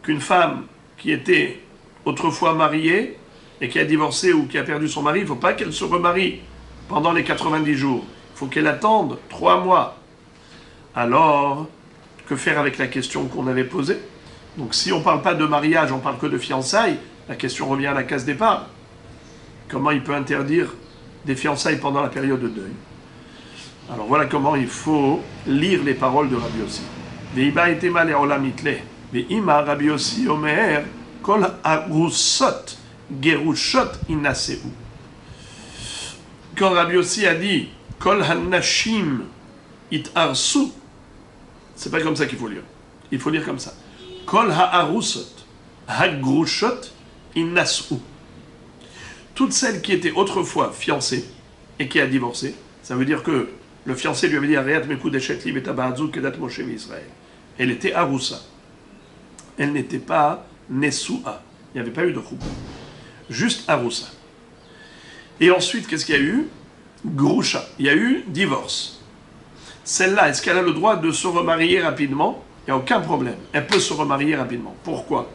qu'une femme qui était autrefois mariée et qui a divorcé ou qui a perdu son mari, il ne faut pas qu'elle se remarie pendant les 90 jours. Il faut qu'elle attende 3 mois. Alors, que faire avec la question qu'on avait posée? Donc si on ne parle pas de mariage, on parle que de fiançailles, la question revient à la case départ. Comment il peut interdire des fiançailles pendant la période de deuil? Alors voilà comment il faut lire les paroles de Rabbi Yossi. Veiba etema le'olam itle. Ve'ima Rabbi Yossi omer kol arusot gerushot inaseu. Quand Rabbi Yossi a dit kol hanashim itarsu, c'est pas comme ça qu'il faut lire. Il faut lire comme ça. Kol ha'arusot hagrushot inaseu. Toutes celles qui étaient autrefois fiancées et qui a divorcé, ça veut dire que le fiancé lui avait dit Ariat mekou deshet li betabahazou kedat Moshe Israël. Elle était aroussa. Elle n'était pas nesua. Il n'y avait pas eu de choupa. Juste aroussa. Et ensuite, qu'est-ce qu'il y a eu? Grusha. Il y a eu divorce. Celle-là, est-ce qu'elle a le droit de se remarier rapidement? Il n'y a aucun problème. Elle peut se remarier rapidement. Pourquoi?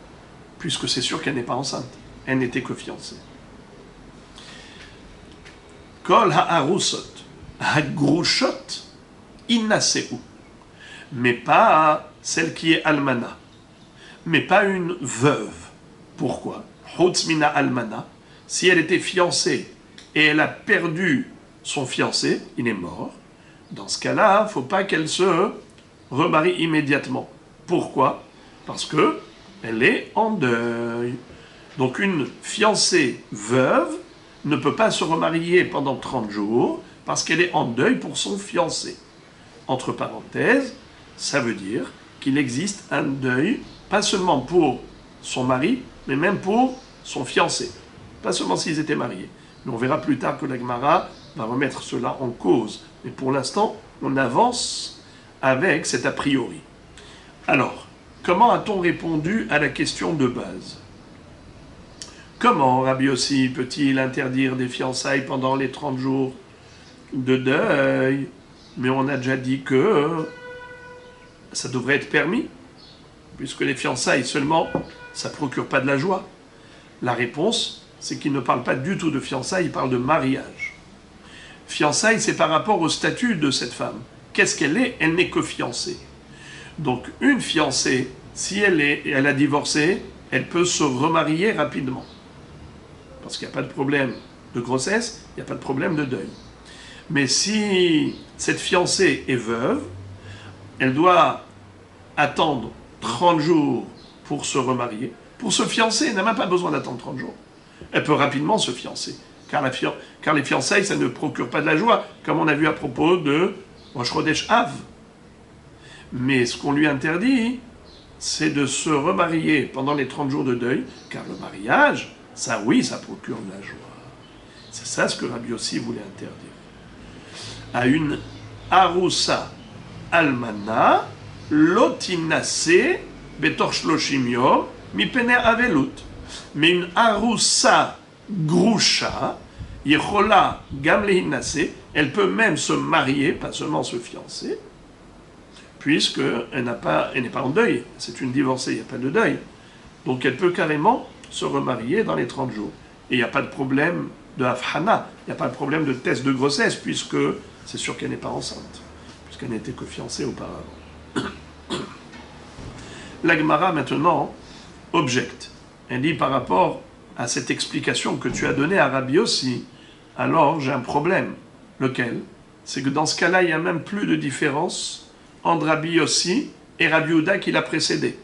Puisque c'est sûr qu'elle n'est pas enceinte. Elle n'était que fiancée. Kol ha'arusot ha'grushot innaseu. Mais pas celle qui est almana. Mais pas une veuve. Pourquoi? Chutz mina almana. Si elle était fiancée et elle a perdu son fiancé, il est mort. Dans ce cas-là, il ne faut pas qu'elle se remarie immédiatement. Pourquoi? Parce que elle est en deuil. Donc une fiancée veuve ne peut pas se remarier pendant 30 jours parce qu'elle est en deuil pour son fiancé. Entre parenthèses, ça veut dire qu'il existe un deuil, pas seulement pour son mari, mais même pour son fiancé. Pas seulement s'ils étaient mariés. Mais on verra plus tard que la Gemara va remettre cela en cause. Mais pour l'instant, on avance avec cet a priori. Alors, comment a-t-on répondu à la question de base? Comment Rabbi Yossi peut-il interdire des fiançailles pendant les 30 jours de deuil? Mais on a déjà dit que ça devrait être permis, puisque les fiançailles seulement, ça ne procure pas de la joie. La réponse, c'est qu'il ne parle pas du tout de fiançailles, il parle de mariage. Fiançailles, c'est par rapport au statut de cette femme. Qu'est-ce qu'elle est? Elle n'est que fiancée. Donc une fiancée, si elle a divorcé, elle peut se remarier rapidement. Parce qu'il n'y a pas de problème de grossesse, il n'y a pas de problème de deuil. Mais si cette fiancée est veuve, elle doit attendre 30 jours pour se remarier. Pour se fiancer, elle n'a même pas besoin d'attendre 30 jours. Elle peut rapidement se fiancer. Car les fiançailles, ça ne procure pas de la joie, comme on a vu à propos de Rosh Chodesh Av. Mais ce qu'on lui interdit, c'est de se remarier pendant les 30 jours de deuil, car le mariage, ça oui, ça procure de la joie. C'est ça ce que Rabbi Yossi voulait interdire. À une aroussa almana, lotinase betor shloshim yom mipene avelut. Mais une aroussa grusha, yechola gam lehinase, elle peut même se marier, pas seulement se fiancer, puisqu'elle n'est pas en deuil, c'est une divorcée, il n'y a pas de deuil. Donc elle peut carrément se remarier dans les 30 jours. Et il n'y a pas de problème de afhana, il n'y a pas de problème de test de grossesse, puisque c'est sûr qu'elle n'est pas enceinte, puisqu'elle n'était que fiancée auparavant. La Gemara maintenant objecte. Elle dit par rapport à cette explication que tu as donnée à Rabbi Yossi, alors j'ai un problème. Lequel? C'est que dans ce cas-là, il n'y a même plus de différence entre Rabbi Yossi et Rabbi Yehuda qui l'a précédé.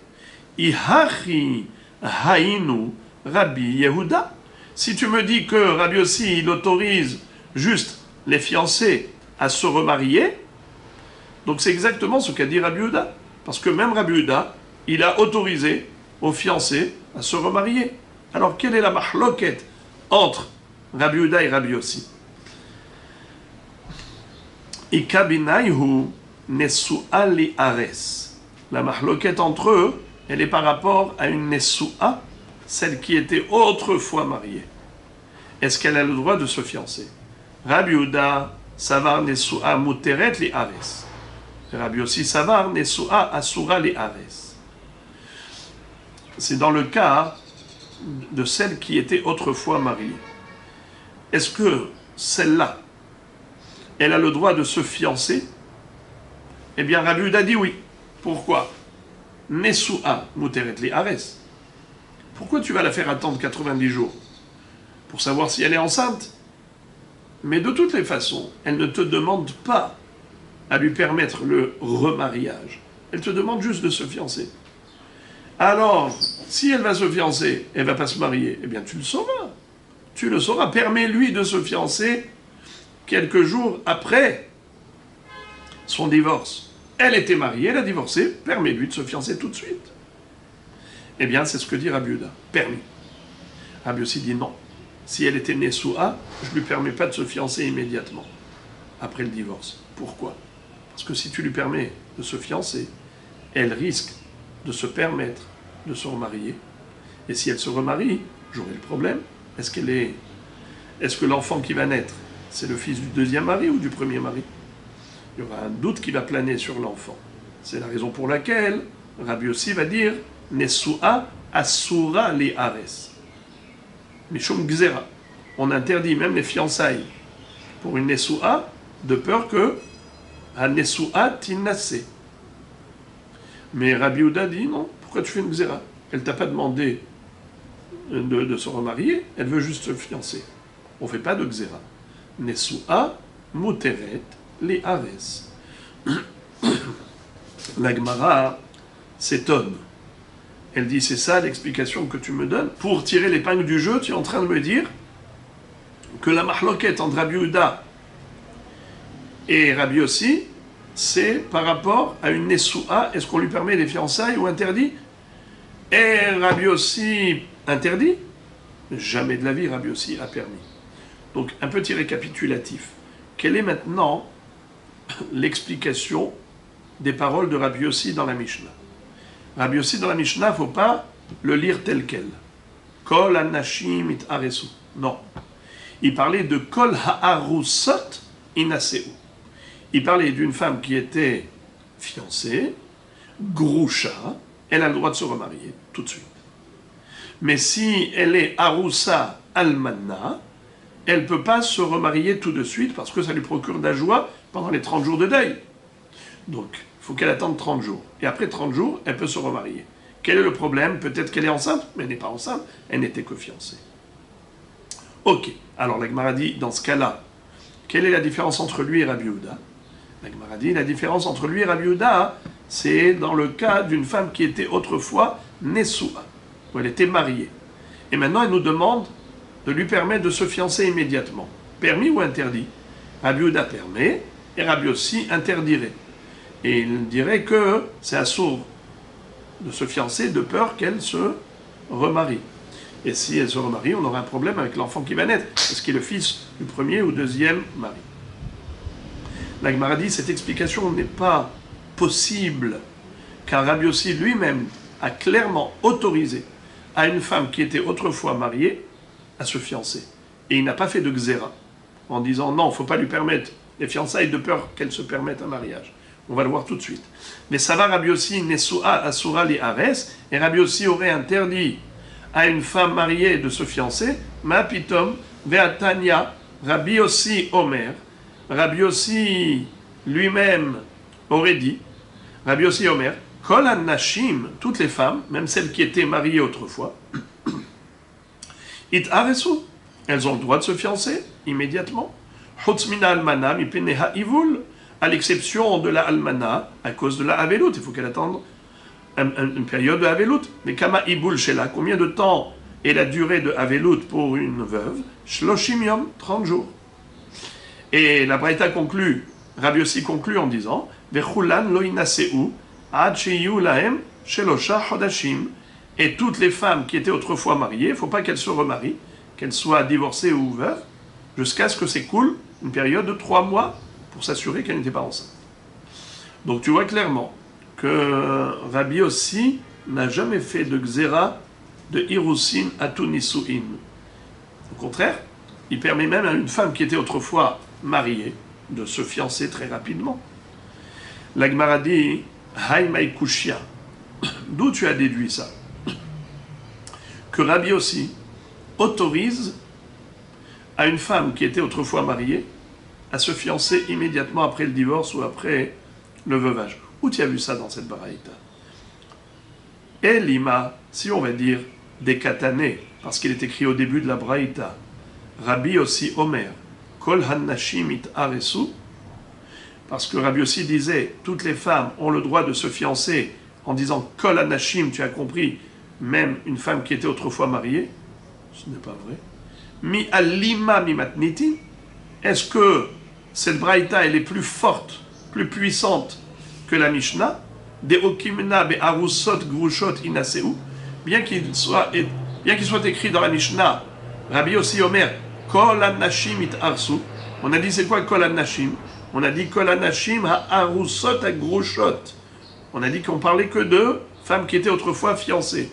Ihachi hainu Rabbi Yehuda. Si tu me dis que Rabbi Yossi, il autorise juste les fiancés à se remarier, donc c'est exactement ce qu'a dit Rabbi Yehuda. Parce que même Rabbi Yehuda, il a autorisé aux fiancés à se remarier. Alors quelle est la mahloket entre Rabbi Yehuda et Rabbi Yossi? Ikabinayhu Nesu'a li Ares. La mahloket entre eux, elle est par rapport à une Nesu'a, celle qui était autrefois mariée. Est-ce qu'elle a le droit de se fiancer? Rabbi Yehuda, Savar Nesu'a Muteret li Ares. Rabbi Yossi, Savar Nesu'a Asura li Ares. C'est dans le cas de celle qui était autrefois mariée. Est-ce que celle-là, elle a le droit de se fiancer? Eh bien, Rabbi Yehuda dit oui. Pourquoi? Nesu'a muteret li ares. Pourquoi tu vas la faire attendre 90 jours? Pour savoir si elle est enceinte? Mais de toutes les façons, elle ne te demande pas à lui permettre le remariage. Elle te demande juste de se fiancer. Alors, si elle va se fiancer, elle ne va pas se marier, eh bien tu le sauras. Tu le sauras. Permets-lui de se fiancer quelques jours après son divorce. Elle était mariée, elle a divorcé, permets-lui de se fiancer tout de suite. Eh bien, c'est ce que dit Rabbi Yehuda. Permis. Rabbi Yossi dit non. Si elle était Nesu'a, je ne lui permets pas de se fiancer immédiatement, après le divorce. Pourquoi? Parce que si tu lui permets de se fiancer, elle risque de se permettre de se remarier. Et si elle se remarie, j'aurai le problème. Est-ce que l'enfant qui va naître, c'est le fils du deuxième mari ou du premier mari? Il y aura un doute qui va planer sur l'enfant. C'est la raison pour laquelle Rabbi Yossi va dire Nesu'a Asura li Ares. Mishum Gzera. On interdit même les fiançailles pour une Nesu'a de peur que a Nesu'a Tinase. Mais Rabbi Yehuda dit non, pourquoi tu fais une Gzera? Elle t'a pas demandé de se remarier, elle veut juste se fiancer. On ne fait pas de Gzera. Nesu'a Muteret li Ares. La Gemara s'étonne. Elle dit, c'est ça l'explication que tu me donnes? Pour tirer l'épingle du jeu, tu es en train de me dire que la mahloket entre Rabbi Yehuda et Rabbi Yossi, c'est par rapport à une Nesu'a, est-ce qu'on lui permet des fiançailles ou interdit? Et Rabbi Yossi interdit? Jamais de la vie Rabbi Yossi a permis. Donc un petit récapitulatif. Quelle est maintenant l'explication des paroles de Rabbi Yossi dans la Mishnah? Rabbi Yossi dans la Mishnah, il ne faut pas le lire tel quel. Kol anashim it aresu. Non. Il parlait de kol ha'arusot inaseu. Il parlait d'une femme qui était fiancée, grusha, elle a le droit de se remarier tout de suite. Mais si elle est arusa almana, elle ne peut pas se remarier tout de suite parce que ça lui procure de la joie pendant les 30 jours de deuil. Donc, il faut qu'elle attende 30 jours. Et après 30 jours, elle peut se remarier. Quel est le problème? Peut-être qu'elle est enceinte, mais elle n'est pas enceinte, elle n'était que fiancée. Ok, alors la Gemara dit, dans ce cas-là, quelle est la différence entre lui et Rabbi Yehuda? La Gemara dit, la différence entre lui et Rabbi Yehuda, c'est dans le cas d'une femme qui était autrefois Nesu'a, où elle était mariée. Et maintenant, elle nous demande de lui permettre de se fiancer immédiatement. Permis ou interdit? Rabbi Yehuda permet, et Rabbi Yossi interdirait. Et il dirait que c'est assourd de se fiancer de peur qu'elle se remarie. Et si elle se remarie, on aura un problème avec l'enfant qui va naître, parce qu'il est le fils du premier ou deuxième mari. La Gemara dit, cette explication n'est pas possible, car Rabbi Yossi lui-même a clairement autorisé à une femme qui était autrefois mariée à se fiancer. Et il n'a pas fait de xéra, en disant non, il ne faut pas lui permettre les fiançailles de peur qu'elle se permette un mariage. On va le voir tout de suite. Mais ça va Rabbi Yossi Nesua Asura li Ares, et Rabbi Yossi aurait interdit à une femme mariée de se fiancer, Ma Pitom, Veatania, Rabbi Yossi Omer. Rabbi Yossi lui-même aurait dit, Rabbi Yossi Omer, Kol Nashim, toutes les femmes, même celles qui étaient mariées autrefois, It Aresu, elles ont le droit de se fiancer immédiatement. Chutz mina almana mipene ha'ivul, à l'exception de la almana, à cause de la avelut, il faut qu'elle attende une période de avelut. Mais kama ibul shela, combien de temps est la durée de avelut pour une veuve? Shloshim yom, 30 jours. Et la Braïta conclut, Rabbi Yossi conclut en disant, Vechulan lo inaseu, ad sheyu lahem shelosha chodashim. Et toutes les femmes qui étaient autrefois mariées, il ne faut pas qu'elles se remarient, qu'elles soient divorcées ou veuves, jusqu'à ce que s'écoule une période de 3 mois pour s'assurer qu'elle n'était pas enceinte. Donc tu vois clairement que Rabbi Yossi n'a jamais fait de xéra de Hirusin Atunisuin. Au contraire, il permet même à une femme qui était autrefois mariée de se fiancer très rapidement. La Gemara dit Haïmaï Kushia. D'où tu as déduit ça? Que Rabbi Yossi autorise à une femme qui était autrefois mariée à se fiancer immédiatement après le divorce ou après le veuvage. Où tu as vu ça dans cette baraïta? Et lima, si on va dire des katané, parce qu'il est écrit au début de la baraïta, Rabbi Yossi Omer, Kol Hannashim it Aresu, parce que Rabbi Yossi disait toutes les femmes ont le droit de se fiancer en disant Kol Hannashim, tu as compris, même une femme qui était autrefois mariée, ce n'est pas vrai. Mi alima mi matnitin, est-ce que cette braïta elle est plus forte, plus puissante que la Mishnah? De okimna be arusot grushot inaseu, bien qu'il soit écrit dans la Mishnah, Rabbi Yossi Omer, kol anashim it arsu. On a dit c'est quoi kol anashim? On a dit kol anashim ha arusot ha grushot. On a dit qu'on parlait que de femmes qui étaient autrefois fiancées.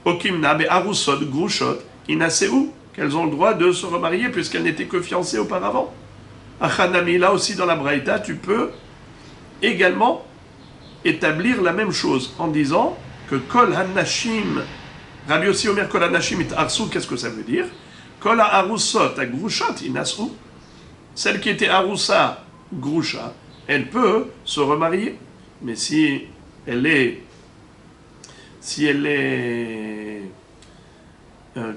Okimna be arusot grushot inaseu, qu'elles ont le droit de se remarier puisqu'elles n'étaient que fiancées auparavant. Achanami, là aussi dans la Braïta, tu peux également établir la même chose en disant que Kol Hanashim, Rabbi Yossi Omer Kol Hanashim it Arsu, qu'est-ce que ça veut dire? Kol Arusot a Grushot inasu, celle qui était Arusa Grusha, elle peut se remarier, mais si elle est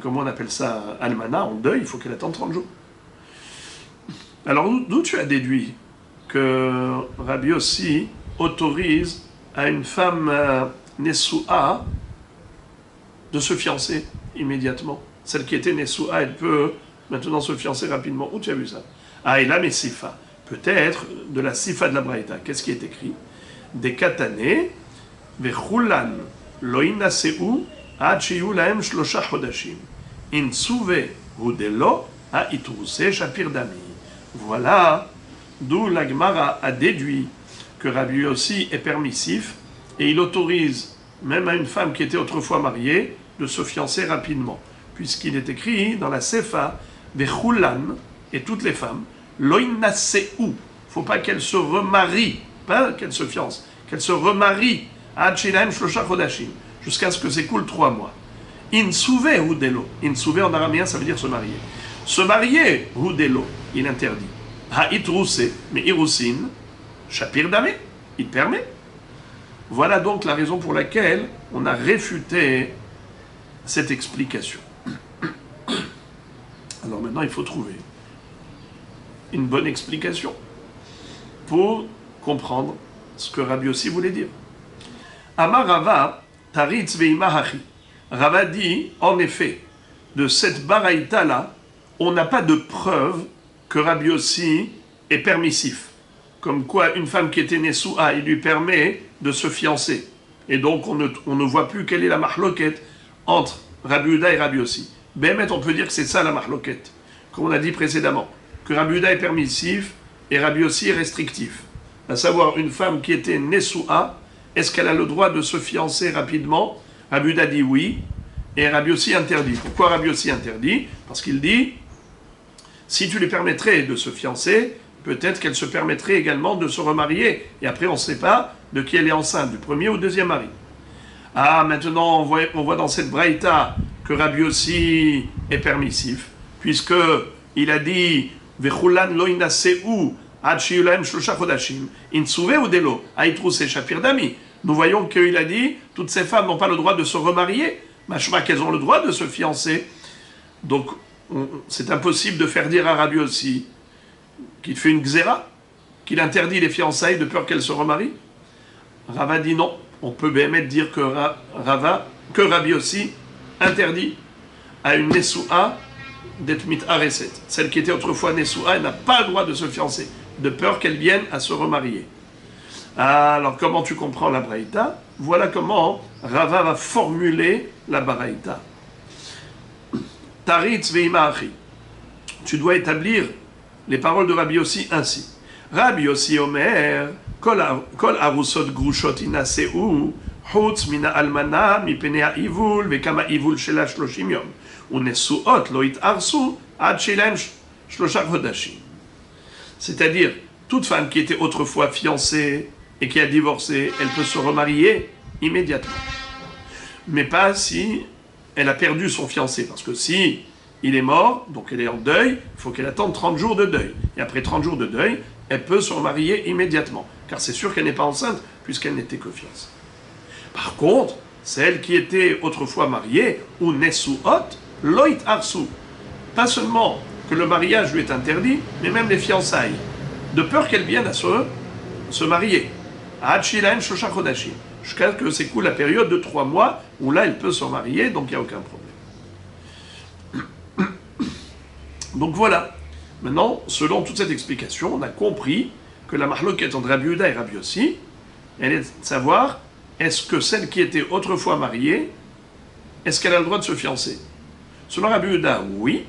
comment on appelle ça, almana, en deuil, il faut qu'elle attende 30 jours. Alors d'où tu as déduit que Rabbi Yossi autorise à une femme Nesua de se fiancer immédiatement? Celle qui était Nesua, elle peut maintenant se fiancer rapidement. Où tu as vu ça? Ah, et là, mais Sifa. Peut-être de la Sifa de la Braïta. Qu'est-ce qui est écrit? Des katané, vechulan, loinaseu, ad shiyu lahem shlosha chodashim. In tsuve hudelo, a itruse shapir dami. Voilà d'où la Gemara a déduit que Rabbi Yossi est permissif et il autorise même à une femme qui était autrefois mariée de se fiancer rapidement, puisqu'il est écrit dans la Sefa Vechulan, et toutes les femmes, Loinaseu, il ne faut pas qu'elles se remarient, pas qu'elles se fiancent, qu'elles se remarient à Chilaim Shlosha Chodashim, jusqu'à ce que s'écoule 3 mois. Insuve hudelo, insuve en araméen ça veut dire se marier. Se marier, hudelo, il interdit. Ha'itruse, mais irusin, shapir damé, il permet. Voilà donc la raison pour laquelle on a réfuté cette explication. Alors maintenant, il faut trouver une bonne explication pour comprendre ce que Rabbi Yossi voulait dire. Amar Rava, taritz veimahachi. Rava dit, en effet, de cette baraïta-là, on n'a pas de preuve que Rabbi Yossi est permissif. Comme quoi, une femme qui était Nesua, il lui permet de se fiancer. Et donc on ne voit plus quelle est la mahloket entre Rabbi Yehuda et Rabbi Yossi. Bémet, on peut dire que c'est ça la mahloket, comme on a dit précédemment, que Rabbi Yehuda est permissif et Rabbi Yossi est restrictif. À savoir, une femme qui était Nessoua, est-ce qu'elle a le droit de se fiancer rapidement? Rabbi Yehuda dit oui, et Rabbi Yossi interdit. Pourquoi Rabbi Yossi interdit? Parce qu'il dit, si tu lui permettrais de se fiancer, peut-être qu'elle se permettrait également de se remarier. Et après, on ne sait pas de qui elle est enceinte, du premier ou deuxième mari. Ah, maintenant, on voit dans cette braïta que Rabbi Yossi est permissif, puisque il a dit Vechulan lo inaseu ad sheyulahem shlosha chodashim insuve ou delo aitruse shapir dami. Nous voyons qu'il a dit toutes ces femmes n'ont pas le droit de se remarier, machma qu'elles ont le droit de se fiancer. Donc, c'est impossible de faire dire à Rabbi Yossi qu'il fait une xéra, qu'il interdit les fiançailles de peur qu'elles se remarient. Rava dit non. On peut bien dire que Rabbi Yossi interdit à une Nessoua d'être mithareset. Celle qui était autrefois Nessoua, elle n'a pas le droit de se fiancer, de peur qu'elle vienne à se remarier. Alors comment tu comprends la braïta? Voilà comment Rava va formuler la braïta. Taritz ve'ima achi. Tu dois établir les paroles de Rabbi Yossi ainsi. Rabbi Yossi Omer, Kol arusot grushot inaseu, chutz mina almana mipene ha'ivul vekama ivul shela 30 yom, unesuot lo it'arsu ad shelahem 3 chodashim. C'est-à-dire, toute femme qui était autrefois fiancée et qui a divorcé, elle peut se remarier immédiatement. Mais pas si elle a perdu son fiancé, parce que si il est mort, donc elle est en deuil, il faut qu'elle attende 30 jours de deuil. Et après 30 jours de deuil, elle peut se remarier immédiatement. Car c'est sûr qu'elle n'est pas enceinte, puisqu'elle n'était que fiancée. Par contre, celle qui était autrefois mariée, ou Nessuot, Loït Arsu. Pas seulement que le mariage lui est interdit, mais même les fiançailles. De peur qu'elle vienne à se marier. Hachilahem Shosha Chodashim. Jusqu'à ce que s'écoule la période de 3 mois, où là, elle peut se marier, donc il n'y a aucun problème. Donc voilà. Maintenant, selon toute cette explication, on a compris que la mahloket entre Rabbi Yehuda et Rabbi Yossi, elle est de savoir, est-ce que celle qui était autrefois mariée, est-ce qu'elle a le droit de se fiancer? Selon Rabbi Yehuda, oui,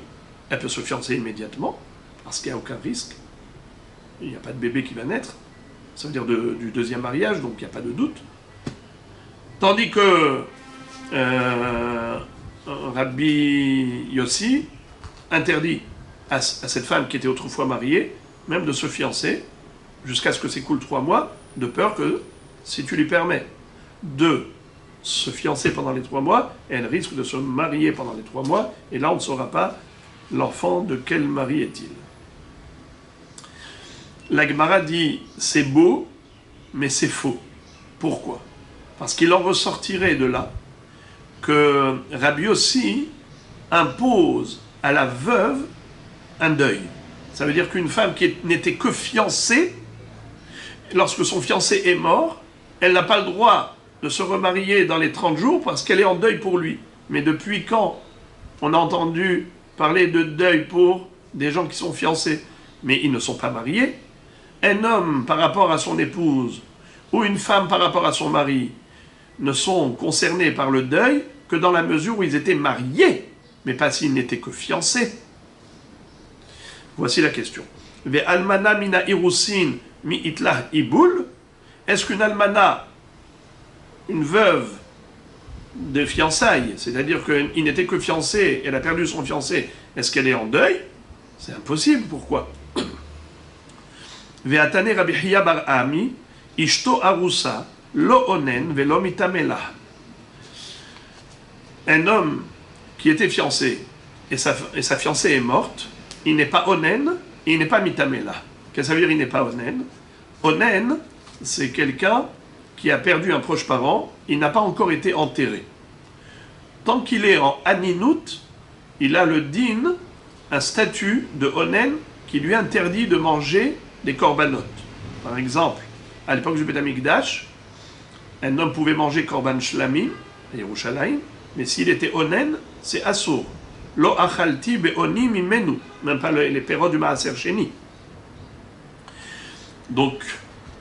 elle peut se fiancer immédiatement, parce qu'il n'y a aucun risque. Il n'y a pas de bébé qui va naître. Ça veut dire du deuxième mariage, donc il n'y a pas de doute. Tandis que Rabbi Yossi interdit à cette femme qui était autrefois mariée, même de se fiancer, jusqu'à ce que s'écoule 3 mois, de peur que, si tu lui permets de se fiancer pendant les 3 mois, elle risque de se marier pendant les 3 mois, et là on ne saura pas l'enfant de quel mari est-il. La Gemara dit, c'est beau, mais c'est faux. Pourquoi? Parce qu'il en ressortirait de là que Rabbi Yossi impose à la veuve un deuil. Ça veut dire qu'une femme qui n'était que fiancée, lorsque son fiancé est mort, elle n'a pas le droit de se remarier dans les 30 jours parce qu'elle est en deuil pour lui. Mais depuis quand on a entendu parler de deuil pour des gens qui sont fiancés, mais ils ne sont pas mariés? Un homme par rapport à son épouse ou une femme par rapport à son mari ne sont concernés par le deuil que dans la mesure où ils étaient mariés, mais pas s'ils n'étaient que fiancés. Voici la question. Ve almana mina irusin mi itlah ibul. Est-ce qu'une almana, une veuve de fiançailles, c'est-à-dire qu'il n'était que fiancé, elle a perdu son fiancé, est-ce qu'elle est en deuil? C'est impossible. Pourquoi? Ve atane Rabbi Hiya bar Ami, ishto arusa, lo onen velo mitamela. Un homme qui était fiancé et sa fiancée est morte, il n'est pas onen et il n'est pas mitamela. Qu'est-ce que ça veut dire il n'est pas onen? Onen, c'est quelqu'un qui a perdu un proche parent, il n'a pas encore été enterré. Tant qu'il est en aninout, il a le din, un statut de onen qui lui interdit de manger des korbanot. Par exemple, à l'époque du Beth Amikdash, un homme pouvait manger korban shlamim à Yerushalayim, mais s'il était onen, c'est assour. Lo achalti be'oni mimenu, même pas les pérods du Maaser Sheni. Donc,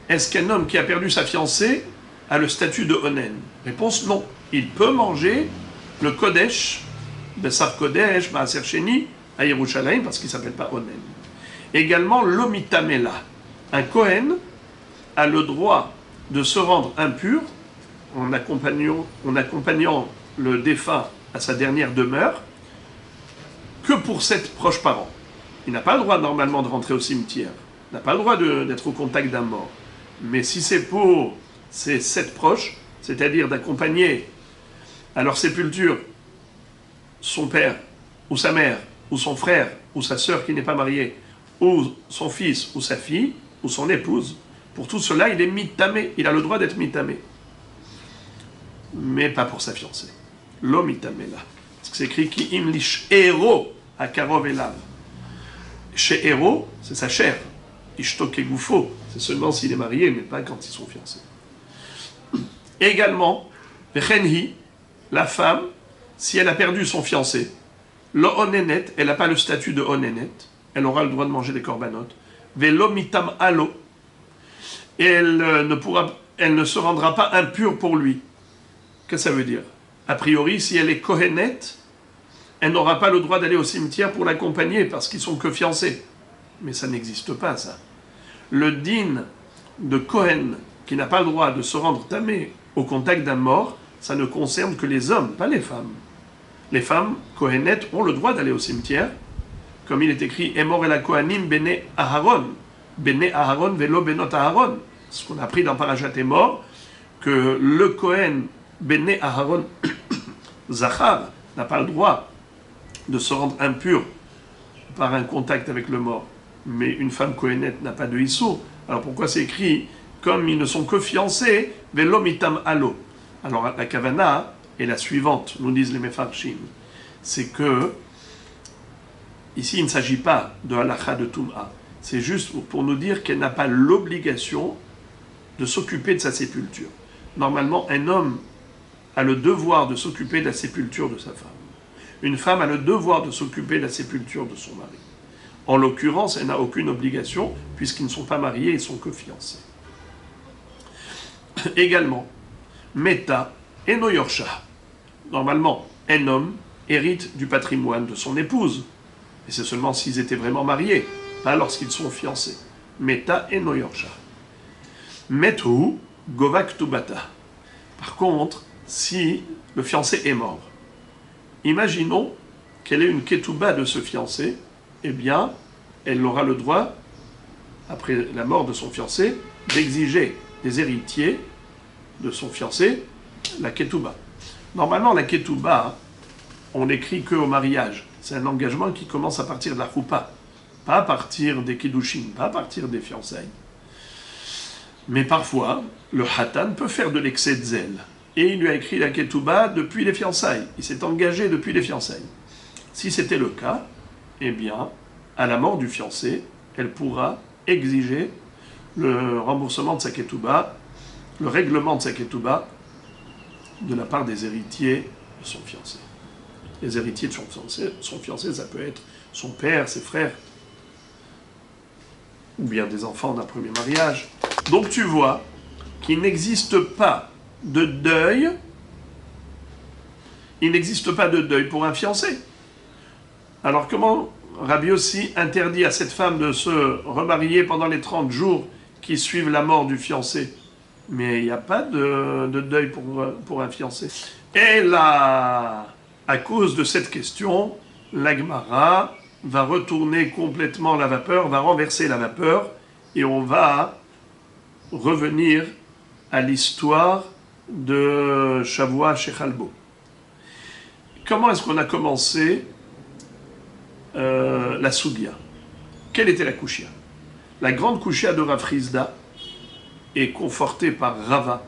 est-ce qu'un homme qui a perdu sa fiancée a le statut de Onen? Réponse non. Il peut manger le Kodesh, Bessar Kodesh, Maaser Sheni, à Yerushalayim, parce qu'il ne s'appelle pas Onen. Également, l'Omitamela. Un Kohen a le droit de se rendre impur en accompagnant le défunt à sa dernière demeure que pour 7 proches parents. Il n'a pas le droit normalement de rentrer au cimetière. Il n'a pas le droit d'être au contact d'un mort. Mais si c'est pour ces 7 proches, c'est-à-dire d'accompagner à leur sépulture son père, ou sa mère, ou son frère, ou sa sœur qui n'est pas mariée, ou son fils, ou sa fille, ou son épouse, pour tout cela, il est mitamé. Il a le droit d'être mitamé. Mais pas pour sa fiancée. Lo mitamé là. Parce que c'est écrit qui imlish héros à karov elav. Chez héros, c'est sa chair. Ishto kegoufo, c'est seulement s'il est marié, mais pas quand ils sont fiancés. Également, vechenhi, la femme, si elle a perdu son fiancé, lo onenet, elle n'a pas le statut de onenet, elle aura le droit de manger des corbanotes. Velo mitam alo, elle ne se rendra pas impure pour lui. Qu'est-ce que ça veut dire? A priori, si elle est kohenet, elle n'aura pas le droit d'aller au cimetière pour l'accompagner parce qu'ils sont que fiancés. Mais ça n'existe pas, ça. Le din de Kohen, qui n'a pas le droit de se rendre tamé au contact d'un mort, ça ne concerne que les hommes, pas les femmes. Les femmes, Kohenettes, ont le droit d'aller au cimetière, comme il est écrit « Emor el Kohanim bene Aharon » « Bene Aharon velo benot Aharon » ce qu'on a appris dans Parashat Emor, que le Kohen bene Aharon Zachar n'a pas le droit de se rendre impur par un contact avec le mort. Mais une femme Kohenette n'a pas de Issur. Alors pourquoi c'est écrit comme ils ne sont que fiancés, velo mitam alo? Alors la kavana est la suivante, nous disent les Mefarshim. C'est que, ici il ne s'agit pas de halakha de Tum'a. C'est juste pour nous dire qu'elle n'a pas l'obligation de s'occuper de sa sépulture. Normalement, un homme a le devoir de s'occuper de la sépulture de sa femme. Une femme a le devoir de s'occuper de la sépulture de son mari. En l'occurrence, elle n'a aucune obligation, puisqu'ils ne sont pas mariés, ils ne sont que fiancés. Également, Meta et Noyorsha. Normalement, un homme hérite du patrimoine de son épouse. Et c'est seulement s'ils étaient vraiment mariés, pas lorsqu'ils sont fiancés. Meta et Noyorsha. Metu Govak Tubata. Par contre, si le fiancé est mort, imaginons qu'elle ait une ketouba de ce fiancé, eh bien, elle aura le droit, après la mort de son fiancé, d'exiger des héritiers de son fiancé la ketouba. Normalement, la ketouba, on l'écrit qu'au mariage. C'est un engagement qui commence à partir de la choupa, pas à partir des kiddushin, pas à partir des fiançailles. Mais parfois, le hatan peut faire de l'excès de zèle. Et il lui a écrit la ketouba depuis les fiançailles. Il s'est engagé depuis les fiançailles. Si c'était le cas, eh bien, à la mort du fiancé, elle pourra exiger le remboursement de sa ketouba, le règlement de sa ketouba, de la part des héritiers de son fiancé. Les héritiers de son fiancé, ça peut être son père, ses frères, ou bien des enfants d'un premier mariage. Donc tu vois qu'il n'existe pas de deuil, il n'existe pas de deuil pour un fiancé. Alors comment Rabbi Yossi interdit à cette femme de se remarier pendant les 30 jours qui suivent la mort du fiancé? Mais il n'y a pas de deuil pour un fiancé. Et là, à cause de cette question, la Gemara va retourner complètement la vapeur, va renverser la vapeur, et on va revenir à l'histoire de Shavua Shechalbo. Comment est-ce qu'on a commencé la Sougia? Quelle était la Kushia? La grande Kushia de Rav Hizda est confortée par Rava.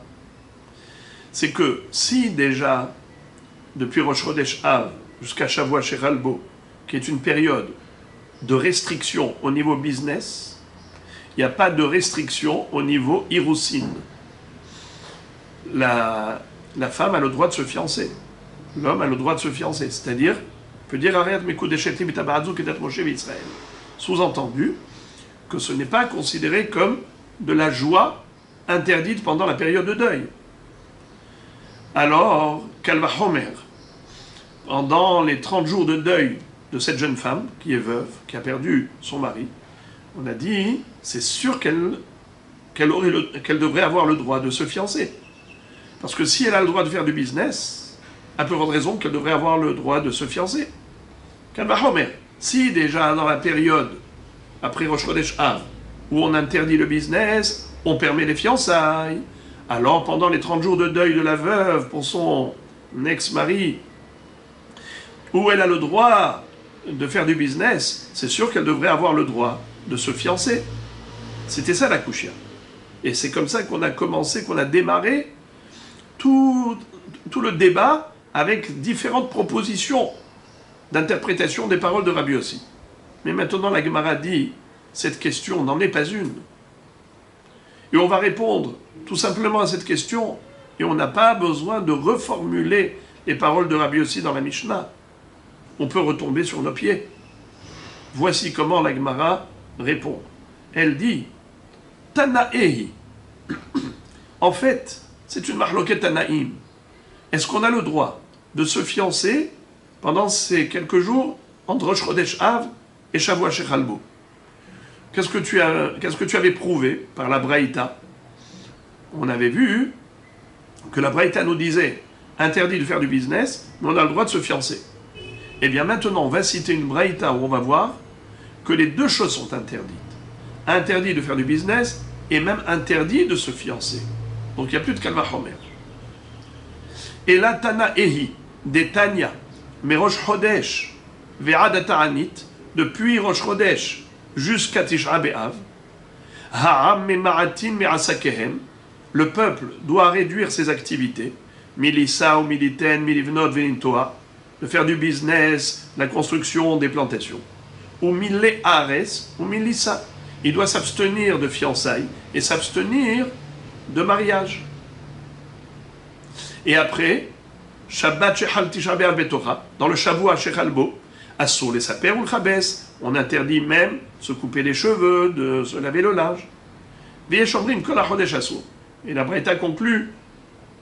C'est que si déjà, depuis Rosh Chodesh Av jusqu'à Shavua Shechalbo, qui est une période de restriction au niveau business, il n'y a pas de restriction au niveau Irusin. La femme a le droit de se fiancer. L'homme a le droit de se fiancer. C'est-à-dire, on peut dire Ariat Mekudeshet Bitabarazou Kedat Moshe Israël. Sous-entendu que ce n'est pas considéré comme de la joie interdite pendant la période de deuil. Alors, Kalva Homer, pendant les 30 jours de deuil de cette jeune femme qui est veuve, qui a perdu son mari, on a dit, c'est sûr qu'elle devrait avoir le droit de se fiancer. Parce que si elle a le droit de faire du business, à peu près de raison qu'elle devrait avoir le droit de se fiancer. Kalva Homer, si déjà dans la période après Rosh Chodesh Av, où on interdit le business, on permet les fiançailles. Alors, pendant les 30 jours de deuil de la veuve pour son ex-mari, où elle a le droit de faire du business, c'est sûr qu'elle devrait avoir le droit de se fiancer. C'était ça la Kushia. Et c'est comme ça qu'on a commencé, qu'on a démarré tout le débat avec différentes propositions d'interprétation des paroles de Rabbi Yossi. Mais maintenant, la Gemara dit, cette question n'en est pas une. Et on va répondre tout simplement à cette question, et on n'a pas besoin de reformuler les paroles de Rabbi Yossi dans la Mishnah. On peut retomber sur nos pieds. Voici comment la Gemara répond. Elle dit, Tanaehi. En fait, c'est une marloquette Tanaïm. Est-ce qu'on a le droit de se fiancer pendant ces quelques jours entre Rosh Chodesh Av et Shavua Shechalbo? Qu'est-ce que tu avais prouvé par la Braïta? On avait vu que la Braïta nous disait interdit de faire du business, mais on a le droit de se fiancer. Eh bien maintenant, on va citer une Braïta où on va voir que les deux choses sont interdites. Interdit de faire du business et même interdit de se fiancer. Donc il n'y a plus de Kalva Homer. Et là, Tana Ehi, des Tanya, mais Rosh Chodesh, Ve'ad Ta'anit, depuis Rosh Chodesh jusqu'à Tisha B'Av, Ha'am Me'ma'atin Me'asakehem, le peuple doit réduire ses activités, Milissa ou Militen, Milivnot, Venintoa, de faire du business, la construction, des plantations. Ou Mille Ares, ou Milissa. Il doit s'abstenir de fiançailles et s'abstenir de mariage. Et après, Shabbat Shechal Tisha B'Av Betorah, dans le Shavua Shechalbo, Assur les saper ou le Chabes, on interdit même de se couper les cheveux, de se laver le linge. V'yeshomrim kol hachodesh assur. Et la Braïta conclut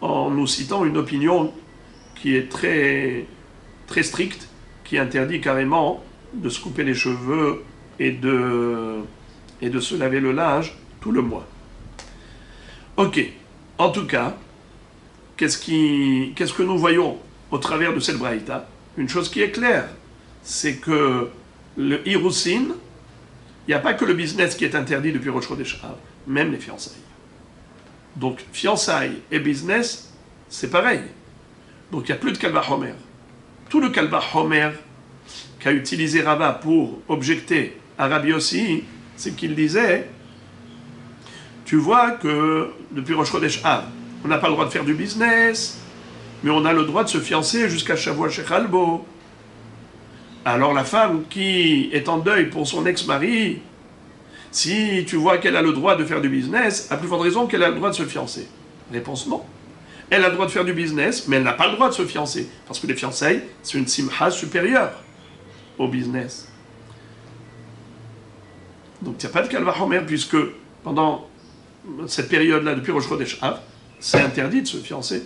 en nous citant une opinion qui est très, très stricte, qui interdit carrément de se couper les cheveux et de se laver le linge tout le mois. Ok, en tout cas, qu'est-ce que nous voyons au travers de cette Braïta? Une chose qui est claire, c'est que le Hirusin, il n'y a pas que le business qui est interdit depuis Rosh Chodesh Av, même les fiançailles. Donc, fiançailles et business, c'est pareil. Donc, il n'y a plus de Kalva Homer. Tout le Kalva Homer qu'a utilisé Rava pour objecter à Rabbi Yossi, c'est qu'il disait, tu vois que depuis Rosh Chodesh Av, on n'a pas le droit de faire du business, mais on a le droit de se fiancer jusqu'à Shavua Shechalbo. Alors la femme qui est en deuil pour son ex-mari, si tu vois qu'elle a le droit de faire du business, à plus forte raison qu'elle a le droit de se fiancer. Réponse non. Elle a le droit de faire du business, mais elle n'a pas le droit de se fiancer. Parce que les fiançailles, c'est une simha supérieure au business. Donc il n'y a pas de Kalva Homer, puisque pendant cette période-là, depuis Rosh Chodesh Av, c'est interdit de se fiancer,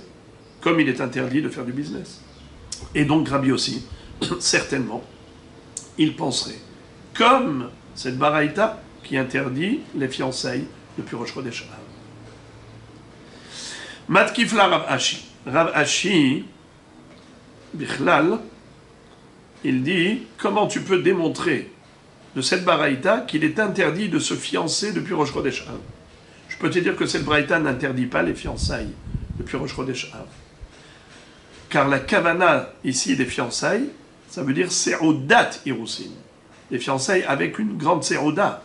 comme il est interdit de faire du business. Et donc Rabbi aussi, certainement, il penserait, comme cette Baraïta qui interdit les fiançailles depuis Rosh Chodesh Av. Matkifla Rav Ashi. Rav Ashi, Bichlal, il dit, comment tu peux démontrer de cette Baraïta qu'il est interdit de se fiancer depuis Rosh Chodesh Av? Je peux te dire que cette Baraïta n'interdit pas les fiançailles depuis Rosh Chodesh Av. Car la kavana ici des fiançailles, ça veut dire Se'odat Hirusin. Les fiançailles avec une grande Se'oda.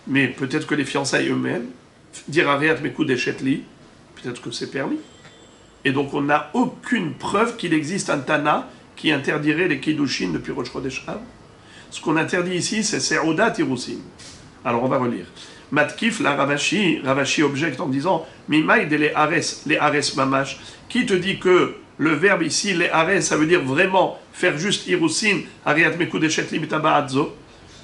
Mais peut-être que les fiançailles eux-mêmes, dire Ariat Mekudeshetli, peut-être que c'est permis. Et donc on n'a aucune preuve qu'il existe un Tana qui interdirait les Kiddushin depuis Rosh Chodesh Av. Ce qu'on interdit ici, c'est Se'odat Hirusin. Alors on va relire. Matkif la Ravashi objecte en disant Mimaï de les Ares Mamash. Qui te dit que le verbe ici, les Ares, ça veut dire vraiment faire juste Hirusin, Ariat Mekudeshet li B'taba'adzo,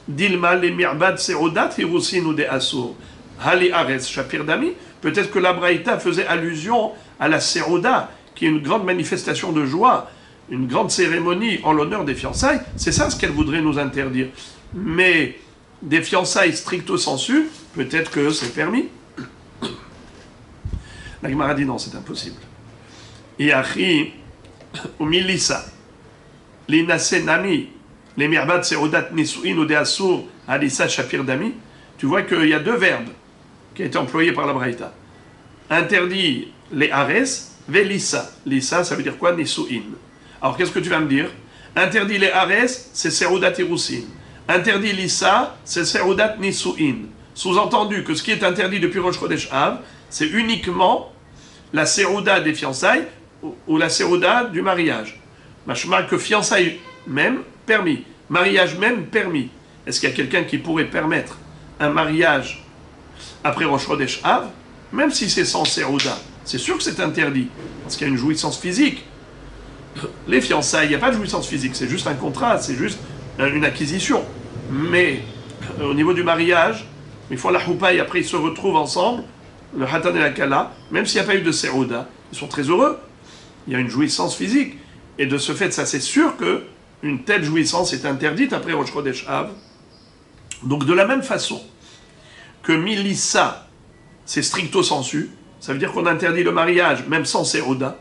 Dilma le Mi'bad Se'odat Hirusin ou de Asur. Hali Ares Shapir Dami. Peut-être que la Braïta faisait allusion à la Se'oda qu'il y ait une grande manifestation de joie, une grande cérémonie en l'honneur des fiançailles, c'est ça ce qu'elle voudrait nous interdire. Mais des fiançailles stricto sensu, peut-être que c'est permis. La Gemara dit non, c'est impossible. Iachi ou milissa, l'inase nami, les mirbat seudat nisuin ou deasur alissa shapir dami. Tu vois qu'il y a deux verbes qui ont été employés par la Braïta. Interdit les ares, velissa. Lissa, ça veut dire quoi? Nisuin. Alors qu'est-ce que tu vas me dire? Interdit les ares, c'est seudat irusin. Interdit lissa, c'est seudat nisuin. Sous-entendu que ce qui est interdit depuis Rosh Chodesh Av, c'est uniquement la sérouda des fiançailles ou la sérouda du mariage. Machma que fiançailles même, permis. Mariage même, permis. Est-ce qu'il y a quelqu'un qui pourrait permettre un mariage après Rosh Chodesh Av, même si c'est sans sérouda? C'est sûr que c'est interdit, parce qu'il y a une jouissance physique. Les fiançailles, il n'y a pas de jouissance physique, c'est juste un contrat, c'est juste une acquisition. Mais au niveau du mariage, il faut la choupa et après ils se retrouvent ensemble, le hatan et la kala, même s'il n'y a pas eu de sérouda, ils sont très heureux. Il y a une jouissance physique. Et de ce fait, ça c'est sûr qu'une telle jouissance est interdite après Rosh Chodesh Av. Donc de la même façon que milissa, c'est stricto sensu, ça veut dire qu'on interdit le mariage même sans sérouda.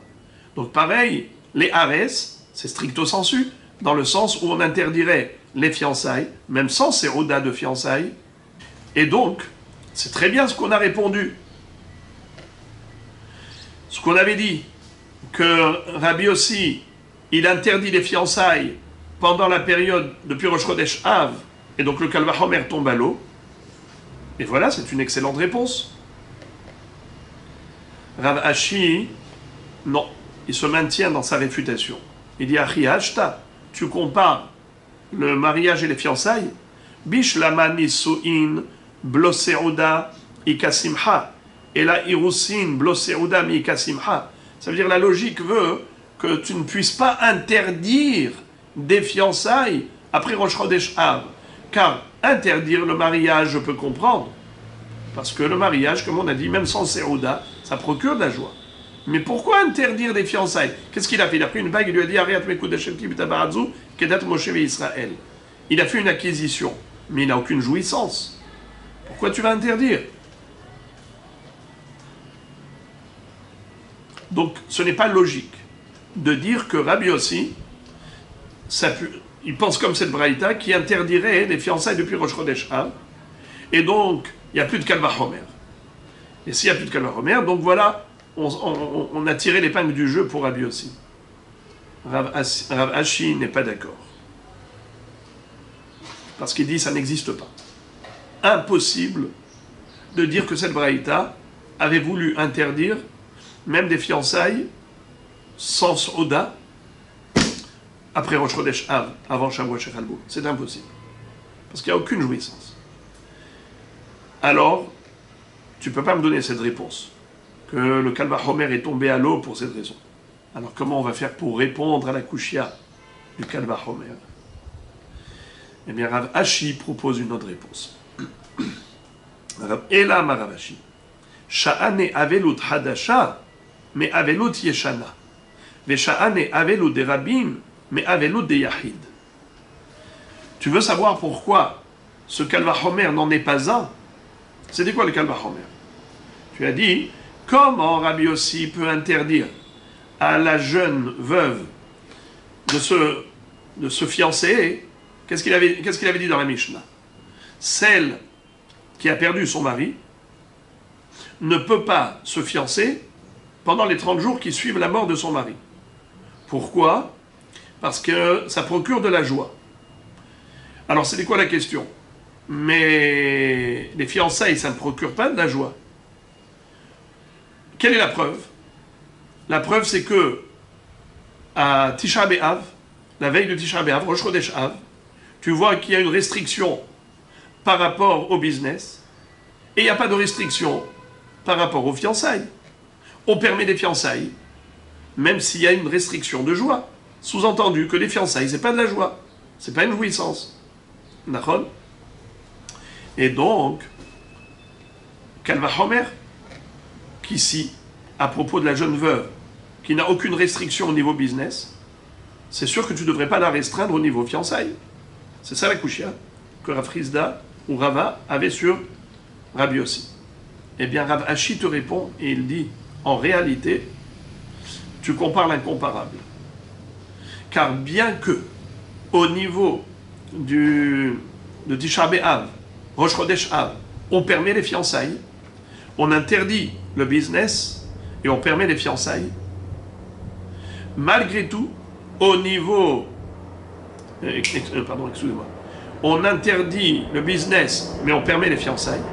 Donc pareil, les ares, c'est stricto sensu, dans le sens où on interdirait les fiançailles, même sans sérouda de fiançailles. Et donc, c'est très bien ce qu'on a répondu. Ce qu'on avait dit, que Rabbi aussi, il interdit les fiançailles pendant la période depuis Rosh Chodesh Av, et donc le Kal Vachomer tombe à l'eau. Et voilà, c'est une excellente réponse. Rav Ashi, non, il se maintient dans sa réfutation. Il dit, Achi Hashta, tu compares le mariage et les fiançailles, Bishlama nisuin bloseruda ikasimha, et la irusin bloseruda mi ikasimha. Ça veut dire la logique veut que tu ne puisses pas interdire des fiançailles après Rosh Chodesh Av. Car interdire le mariage, je peux comprendre. Parce que le mariage, comme on a dit, même sans sérouda, ça procure de la joie. Mais pourquoi interdire des fiançailles? Qu'est-ce qu'il a fait? Il a pris une bague, il lui a dit Ariat Mekudeshem Kibitabaradzu, Kedat Moshe Israël. Il a fait une acquisition, mais il n'a aucune jouissance. Pourquoi tu vas interdire? Donc ce n'est pas logique de dire que Rabbi aussi, il pense comme cette braïta qui interdirait les fiançailles depuis Rosh Chodesh Av, et donc il n'y a plus de Kal Vachomer. Et s'il n'y a plus de Kal Vachomer, donc voilà, on a tiré l'épingle du jeu pour Rabbi aussi. Rav Ashi n'est pas d'accord. Parce qu'il dit ça n'existe pas. Impossible de dire que cette braïta avait voulu interdire même des fiançailles sans Oda après Rosh Chodesh Av, avant Shavuot Shechalbo. C'est impossible. Parce qu'il n'y a aucune jouissance. Alors, tu ne peux pas me donner cette réponse. Que le Kal Vachomer est tombé à l'eau pour cette raison. Alors comment on va faire pour répondre à la kushia du Kal Vachomer? Eh bien, Rav Ashi propose une autre réponse. Ela Rav Ashi. Sha'ane avelut hadasha, mais avelut yeshana. Ve'sha'ane avelut de rabim, mais avelut de yahid. Tu veux savoir pourquoi ce Kal Vachomer n'en est pas un? C'était quoi le Kal Vachomer? Tu as dit, comment Rabbi Yossi peut interdire à la jeune veuve de se fiancer? Qu'est-ce qu'il avait dit dans la Mishnah? Celle qui a perdu son mari ne peut pas se fiancer pendant les 30 jours qui suivent la mort de son mari. Pourquoi? Parce que ça procure de la joie. Alors, c'était quoi la question? Mais les fiançailles, ça ne procure pas de la joie. Quelle est la preuve? La preuve, c'est que à Tisha B'Av, la veille de Tisha B'Av, Rosh Chodesh Av, tu vois qu'il y a une restriction par rapport au business, et il n'y a pas de restriction par rapport aux fiançailles. On permet des fiançailles, même s'il y a une restriction de joie. Sous-entendu que les fiançailles, c'est pas de la joie, c'est pas une jouissance. D'accord? Et donc, Kal Vachomer, qu'ici, à propos de la jeune veuve qui n'a aucune restriction au niveau business, c'est sûr que tu ne devrais pas la restreindre au niveau fiançailles. C'est ça la kushia que Rav Hizda ou Rava avait sur Rabbi Yossi. Eh bien, Rav Ashi te répond et il dit, en réalité, tu compares l'incomparable. Car bien que, au niveau de Tisha B'Av, Rosh Chodesh Av, on permet les fiançailles, on interdit le business et on permet les fiançailles, malgré tout, au niveau... excusez-moi. On interdit le business, mais on permet les fiançailles.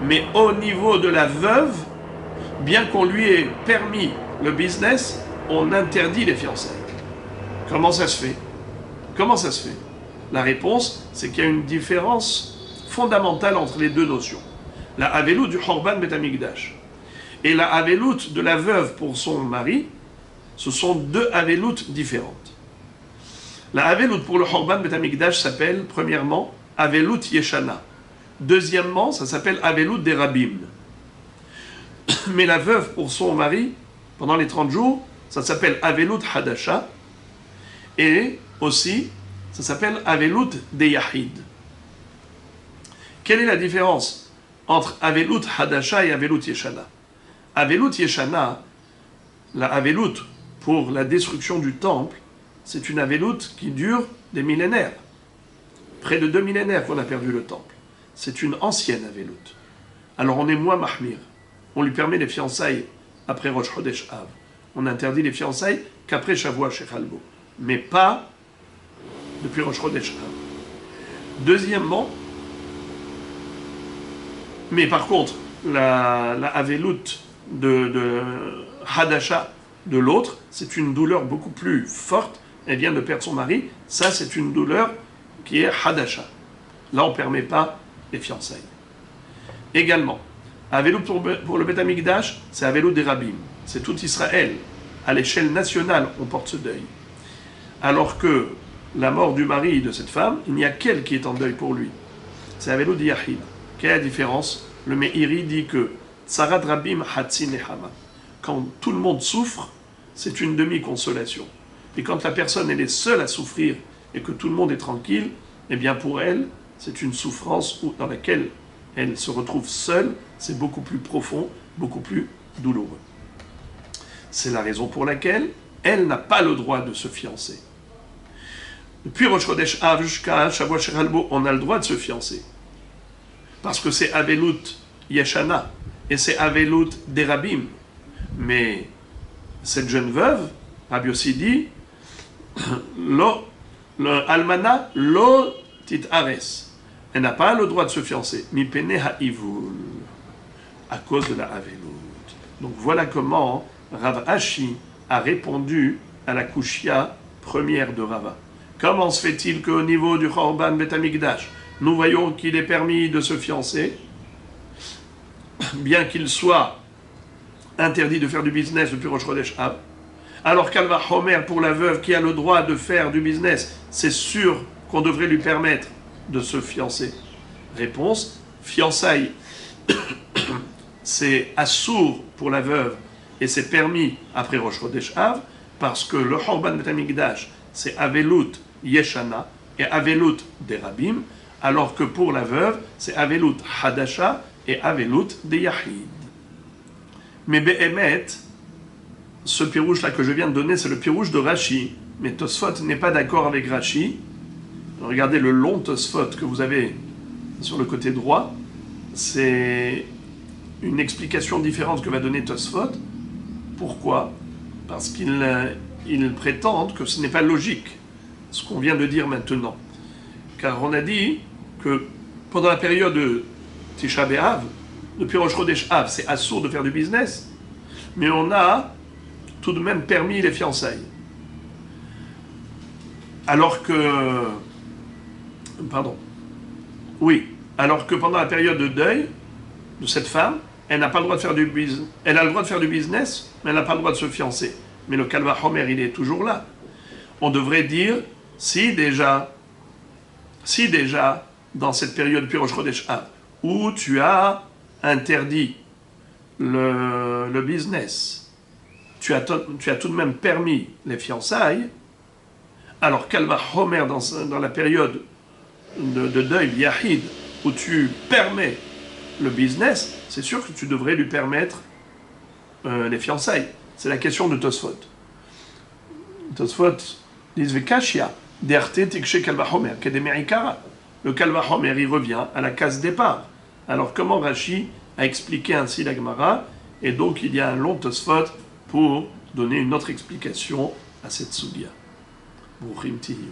Mais au niveau de la veuve, bien qu'on lui ait permis le business, on interdit les fiançailles. Comment ça se fait? Comment ça se fait? La réponse, c'est qu'il y a une différence fondamentale entre les deux notions. La avelout du Horban Bet Hamikdash et la avelout de la veuve pour son mari, ce sont deux avelout différentes. La avelout pour le Horban Bet Hamikdash s'appelle, premièrement, avelout Yeshana. Deuxièmement, ça s'appelle avelout des Rabim. Mais la veuve pour son mari, pendant les 30 jours, ça s'appelle avelout Hadasha. Et aussi, ça s'appelle avelout des Yahid. Quelle est la différence entre avelout Hadasha et avelout Yeshana? Avelout Yeshana, la avelout pour la destruction du temple, c'est une avelout qui dure des millénaires. Près de 2 millénaires qu'on a perdu le temple. C'est une ancienne avelout. Alors on est moins mahmir. On lui permet les fiançailles après Rosh Chodesh Av. On interdit les fiançailles qu'après Shavua Shechalbo. Mais pas depuis Rosh Chodesh Av. Deuxièmement, mais par contre, la avelout de Hadasha de l'autre, c'est une douleur beaucoup plus forte. Elle vient de perdre son mari. Ça, c'est une douleur qui est Hadasha. Là, on ne permet pas les fiançailles. Également, avelout pour le Beth Amikdash, c'est avelout des Rabbim. C'est tout Israël. À l'échelle nationale, on porte ce deuil. Alors que la mort du mari de cette femme, il n'y a qu'elle qui est en deuil pour lui. C'est avelout de Yahid. Quelle est la différence? Le Meiri dit que Tsarat Rabbim Hatzi Nehama. Quand tout le monde souffre, c'est une demi-consolation. Et quand la personne elle est seule à souffrir et que tout le monde est tranquille, eh bien pour elle, c'est une souffrance dans laquelle elle se retrouve seule, c'est beaucoup plus profond, beaucoup plus douloureux. C'est la raison pour laquelle elle n'a pas le droit de se fiancer. Depuis Rosh Chodesh Av jusqu'à Shavua Shechalbo, on a le droit de se fiancer. Parce que c'est avelout Yeshana et c'est avelout des Rabbim. Mais cette jeune veuve, Rabbi Yossi dit, le almana lo tit ares. Elle n'a pas le droit de se fiancer. Mi pene ha'ivul. À cause de la avelout. Donc voilà comment Rav Ashi a répondu à la kushia première de Rava. Comment se fait-il qu'au niveau du Chorban Bet Hamikdash, nous voyons qu'il est permis de se fiancer, bien qu'il soit interdit de faire du business depuis Rosh Chodesh Av, alors qu'Alva Homer, pour la veuve qui a le droit de faire du business, c'est sûr qu'on devrait lui permettre de se fiancer. Réponse, fiançailles, c'est assour pour la veuve et c'est permis après Rosh Chodesh Av, parce que le Chorban Bet Hamikdash, c'est avelout Yeshana et avelout des Rabbim, alors que pour la veuve, c'est avelout Hadasha et avelout des Yahid. Mais Be'emet, ce pirouche-là que je viens de donner, c'est le pirouche de Rashi. Mais Tosfot n'est pas d'accord avec Rashi. Regardez le long Tosfot que vous avez sur le côté droit. C'est une explication différente que va donner Tosfot. Pourquoi? Parce qu'ils prétendent que ce n'est pas logique, ce qu'on vient de dire maintenant. Car on a dit que pendant la période de Tisha B'Av, depuis Rosh Chodesh Av, c'est assourd de faire du business, mais on a tout de même permis les fiançailles. Alors que... alors que pendant la période de deuil de cette femme, elle n'a pas le droit de faire du business. Elle a le droit de faire du business, mais elle n'a pas le droit de se fiancer. Mais le Kalva Homer, il est toujours là. On devrait dire, si déjà, dans cette période depuis Rosh Chodesh Av, où tu as interdit le business, tu as tout de même permis les fiançailles, alors Kalva Homer dans la période de deuil Yahid, où tu permets le business, c'est sûr que tu devrais lui permettre les fiançailles. C'est la question de Tosfot. Tosfot dit Vekashia, Derte Tikshe Kalva Homer, Kedemerikara. Le Kalva Homer, il revient à la case départ. Alors comment Rashi a expliqué ainsi la Gemara? Et donc il y a un long Tosfot pour donner une autre explication à cette Soudia. Brouchim Tihiyu.